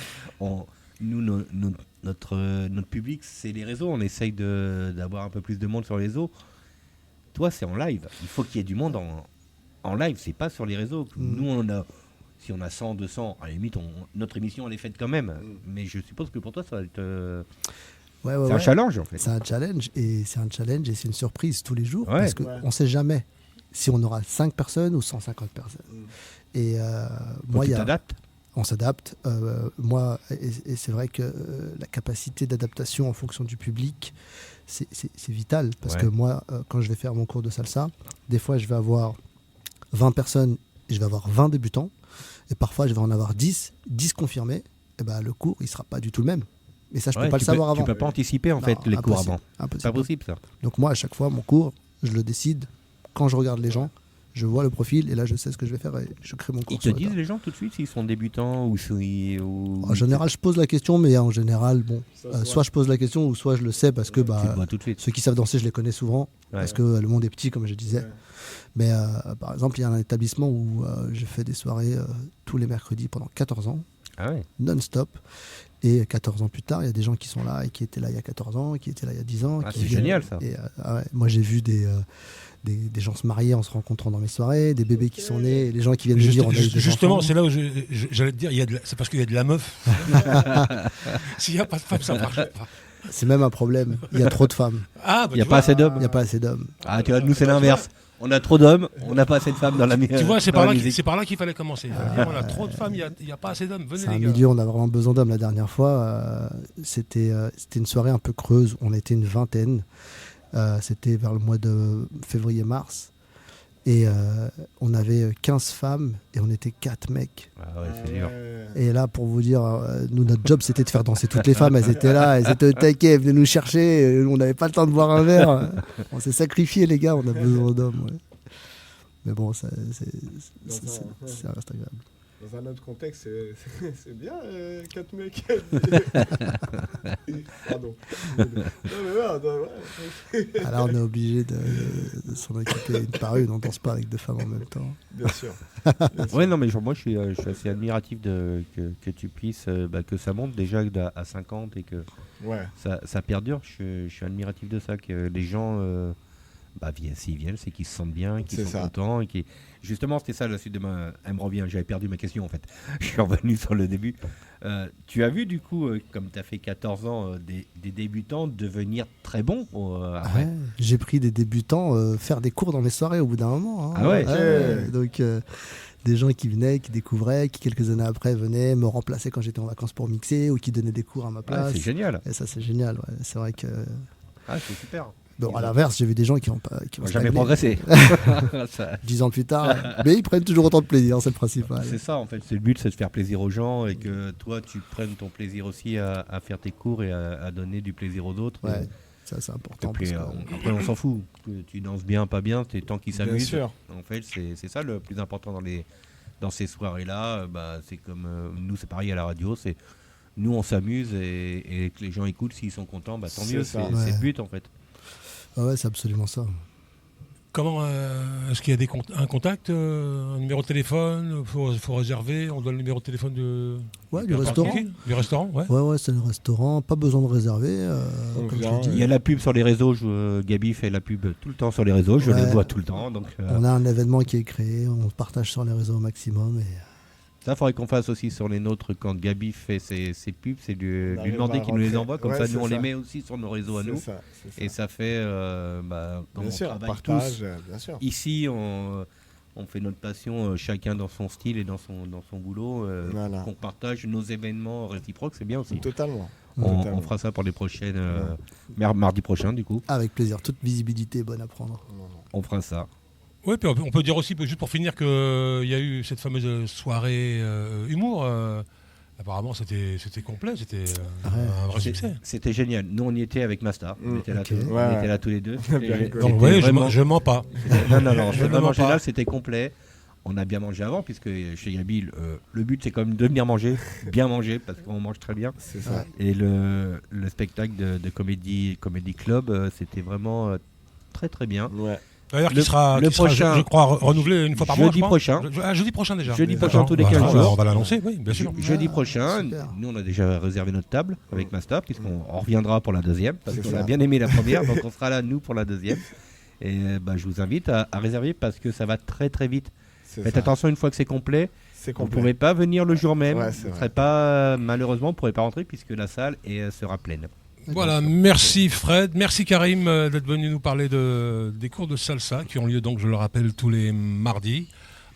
notre public, c'est les réseaux. On essaye d'avoir un peu plus de monde sur les réseaux. Toi, c'est en live. Il faut qu'il y ait du monde en live, c'est pas sur les réseaux. Nous, si on a 100, 200, à la limite, notre émission, elle est faite quand même. Mais je suppose que pour toi, ça va être... c'est un challenge, en fait. C'est un challenge, et c'est une surprise tous les jours, parce qu'on ne sait jamais si on aura 5 personnes ou 150 personnes. Et moi, on s'adapte. Et c'est vrai que la capacité d'adaptation en fonction du public, c'est vital. Parce que moi, quand je vais faire mon cours de salsa, des fois, je vais avoir 20 personnes et je vais avoir 20 débutants. Et parfois, je vais en avoir 10 confirmés. Et le cours, il ne sera pas du tout le même. Mais ça, je ne peux pas le savoir avant. Tu ne peux pas anticiper, en fait, les cours avant. C'est pas possible, ça. Donc moi, à chaque fois, mon cours, je le décide. Quand je regarde les gens, je vois le profil et là, je sais ce que je vais faire et je crée mon cours. Ils te disent, les gens, tout de suite, s'ils sont débutants ou... En général, je pose la question, mais en général, soit je pose la question ou soit je le sais parce que ceux qui savent danser, je les connais souvent. Parce que le monde est petit, comme je disais. Mais par exemple, il y a un établissement où je fais des soirées tous les mercredis pendant 14 ans, non-stop. Et 14 ans plus tard, il y a des gens qui sont là et qui étaient là il y a 14 ans, qui étaient là il y a 10 ans. C'est génial, ça. Et, moi, j'ai vu des gens se marier en se rencontrant dans mes soirées, des bébés qui sont nés, les gens qui viennent me dire... Justement, c'est là où j'allais te dire, c'est parce qu'il y a de la meuf. S'il n'y a pas de femme, ça ne marche pas. C'est même un problème. Il y a trop de femmes. Il n'y a pas assez d'hommes. Il n'y a pas assez d'hommes. Tu vois, nous, c'est l'inverse. On a trop d'hommes, on n'a pas assez de femmes dans la musique. Tu vois, c'est par là qu'il fallait commencer. On a trop de femmes, il n'y a pas assez d'hommes. Venez, c'est les un gars. milieu, on a vraiment besoin d'hommes. La dernière fois, c'était une soirée un peu creuse. On était une vingtaine. C'était vers le mois de février-mars. Et on avait 15 femmes et on était 4 mecs. C'est dur. Et là, pour vous dire, nous, notre job, c'était de faire danser toutes les femmes. Elles étaient là, elles étaient au taquet, elles venaient nous chercher. On n'avait pas le temps de boire un verre. On s'est sacrifiés, les gars, on a besoin d'hommes. Mais bon, ça reste agréable. Dans un autre contexte, c'est bien, 4 mecs. Pardon. Alors, on est obligé de s'en occuper une par une. On ne danse pas avec 2 femmes en même temps. Bien sûr. Ouais, non, mais moi, je suis assez admiratif que tu puisses, que ça monte déjà à 50 et que ça perdure. Je suis admiratif de ça, que les gens... s'ils viennent, c'est qu'ils se sentent bien, qu'ils sont contents. Et justement, c'était ça la suite de elle me revient, j'avais perdu ma question en fait. Je suis revenu sur le début. Tu as vu du coup, comme tu as fait 14 ans, des débutants devenir très bons après. J'ai pris des débutants faire des cours dans mes soirées au bout d'un moment. Ah ouais. Donc des gens qui venaient, qui découvraient, qui quelques années après venaient me remplacer quand j'étais en vacances pour mixer ou qui donnaient des cours à ma place. c'est génial. Et ça, c'est génial. Ouais. C'est vrai que. Ah, c'est super. Bon, à l'inverse, j'ai vu des gens qui ont jamais progressé. 10 ans plus tard, mais ils prennent toujours autant de plaisir, c'est le principal. C'est ça, en fait. C'est le but, c'est de faire plaisir aux gens et que toi, tu prennes ton plaisir aussi à faire tes cours et à donner du plaisir aux autres. Ouais, ça, c'est important. Puis, après, on s'en fout. Tu danses bien, pas bien, c'est tant qu'ils Bien s'amusent. sûr. En fait, c'est ça le plus important dans ces soirées-là. C'est comme nous, c'est pareil à la radio. Nous, on s'amuse et que les gens écoutent. S'ils sont contents, tant mieux. C'est le but, en fait. Ouais, c'est absolument ça. Comment est-ce qu'il y a un contact, un numéro de téléphone, faut réserver, on donne le numéro de téléphone du restaurant. Du restaurant, ouais. Ouais, c'est le restaurant, pas besoin de réserver. Comme je l'ai dit. Il y a la pub sur les réseaux, Gabi fait la pub tout le temps sur les réseaux, je les vois tout le temps. Donc, on a un événement qui est créé, on partage sur les réseaux au maximum. Ça, il faudrait qu'on fasse aussi sur les nôtres quand Gabi fait ses pubs, c'est lui demander qu'il nous les envoie, comme ça nous on les met aussi sur nos réseaux à nous. Et ça fait bien sûr, travaille partage, tous. bien sûr. Ici, on fait notre passion, chacun dans son style et dans son boulot, qu'on partage nos événements réciproques, c'est bien aussi. Totalement. On fera ça pour les prochaines, mardi prochain du coup. Avec plaisir, toute visibilité est bonne à prendre. On fera ça. Oui, puis on peut dire aussi, juste pour finir, qu'il y a eu cette fameuse soirée humour. Apparemment, c'était complet, c'était un vrai succès. C'était génial. Nous, on y était avec Masta. On était là tous les deux. Donc, oui, je mens pas. Non, c'était vraiment génial, c'était complet. On a bien mangé avant, puisque chez Gabi, le but, c'est quand même de venir manger, bien manger, parce qu'on mange très bien. C'est ça. Et le spectacle de Comedy Club, c'était vraiment très, très bien. Ouais. D'ailleurs, qui sera, je crois, renouvelé une fois par mois. Jeudi prochain. Jeudi prochain déjà. Jeudi prochain, tous les 15 jours. On va l'annoncer, oui, bien sûr. Jeudi prochain, nous on a déjà réservé notre table avec Masta, puisqu'on reviendra pour la deuxième, parce qu'on a bien aimé la première, donc on sera là, nous, pour la deuxième. Et je vous invite à réserver parce que ça va très très vite. Faites attention, une fois que c'est complet, on ne pourrait pas venir le jour même. Malheureusement, on ne pourrait pas rentrer puisque la salle sera pleine. Voilà, merci Fred, merci Karim d'être venu nous parler des cours de salsa qui ont lieu donc, je le rappelle, tous les mardis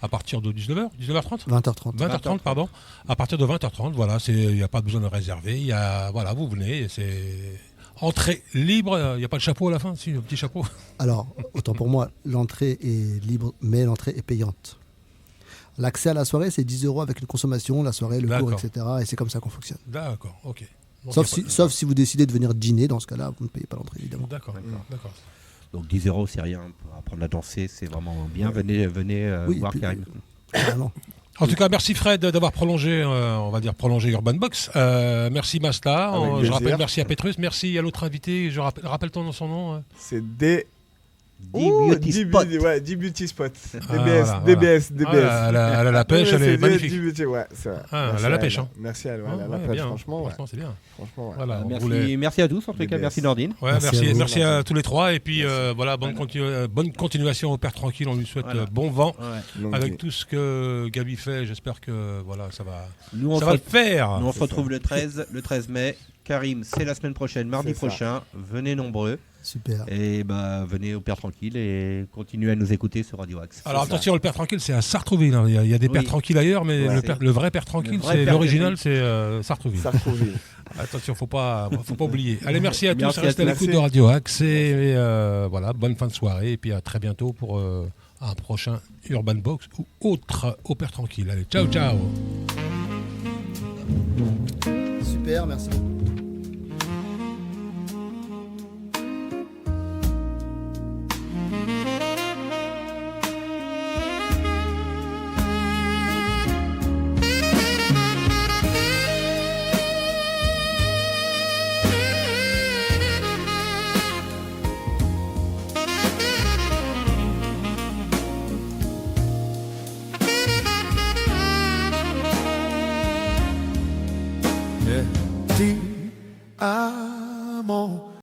à partir de 19h, 19h30 20h30. 20h30, pardon. À partir de 20h30, voilà, il n'y a pas besoin de réserver, voilà, vous venez, c'est entrée libre, il n'y a pas de chapeau à la fin, si, un petit chapeau. Alors, autant pour moi, l'entrée est libre, mais l'entrée est payante. L'accès à la soirée, c'est 10 € avec une consommation, la soirée, le cours, etc. Et c'est comme ça qu'on fonctionne. D'accord, ok. Donc, sauf si vous décidez de venir dîner, dans ce cas-là, vous ne payez pas l'entrée, évidemment. D'accord. Donc 10 €, c'est rien pour apprendre à danser, c'est vraiment bien. Venez voir Karim. En tout cas, merci Fred d'avoir prolongé Urban Box. Merci Masta. Je rappelle, merci à Petrus. Merci à l'autre invité. Je rappelle son nom. C'est D-Beauty Spot. D-Beauty Spot. DBS. Elle a la pêche, elle est magnifique. Ouais, c'est vrai. Elle a la pêche. Merci à elle, elle a la pêche, franchement. C'est bien. Franchement, voilà, merci à tous, en tout cas, merci Nordine. Merci à tous les trois. Et puis voilà, bonne continuation au Père Tranquille. On lui souhaite bon vent avec tout ce que Gabi fait. J'espère que voilà, ça va le faire. Nous, on se retrouve le 13 mai. Karim, c'est la semaine prochaine, mardi prochain. Venez nombreux. Super. Et venez au Père Tranquille et continuez à nous écouter sur Radio Axe. Alors attention, le Père Tranquille, c'est à Sartrouville. Hein. Il y a des Pères Tranquilles ailleurs, mais le vrai Père Tranquille, c'est l'original, c'est Sartrouville. Attention, faut pas oublier. Allez, merci à tous. Restez à l'écoute de Radio Axe. Et voilà, bonne fin de soirée. Et puis à très bientôt pour un prochain Urban Box ou autre au Père Tranquille. Allez, ciao, ciao. Super, merci. Amo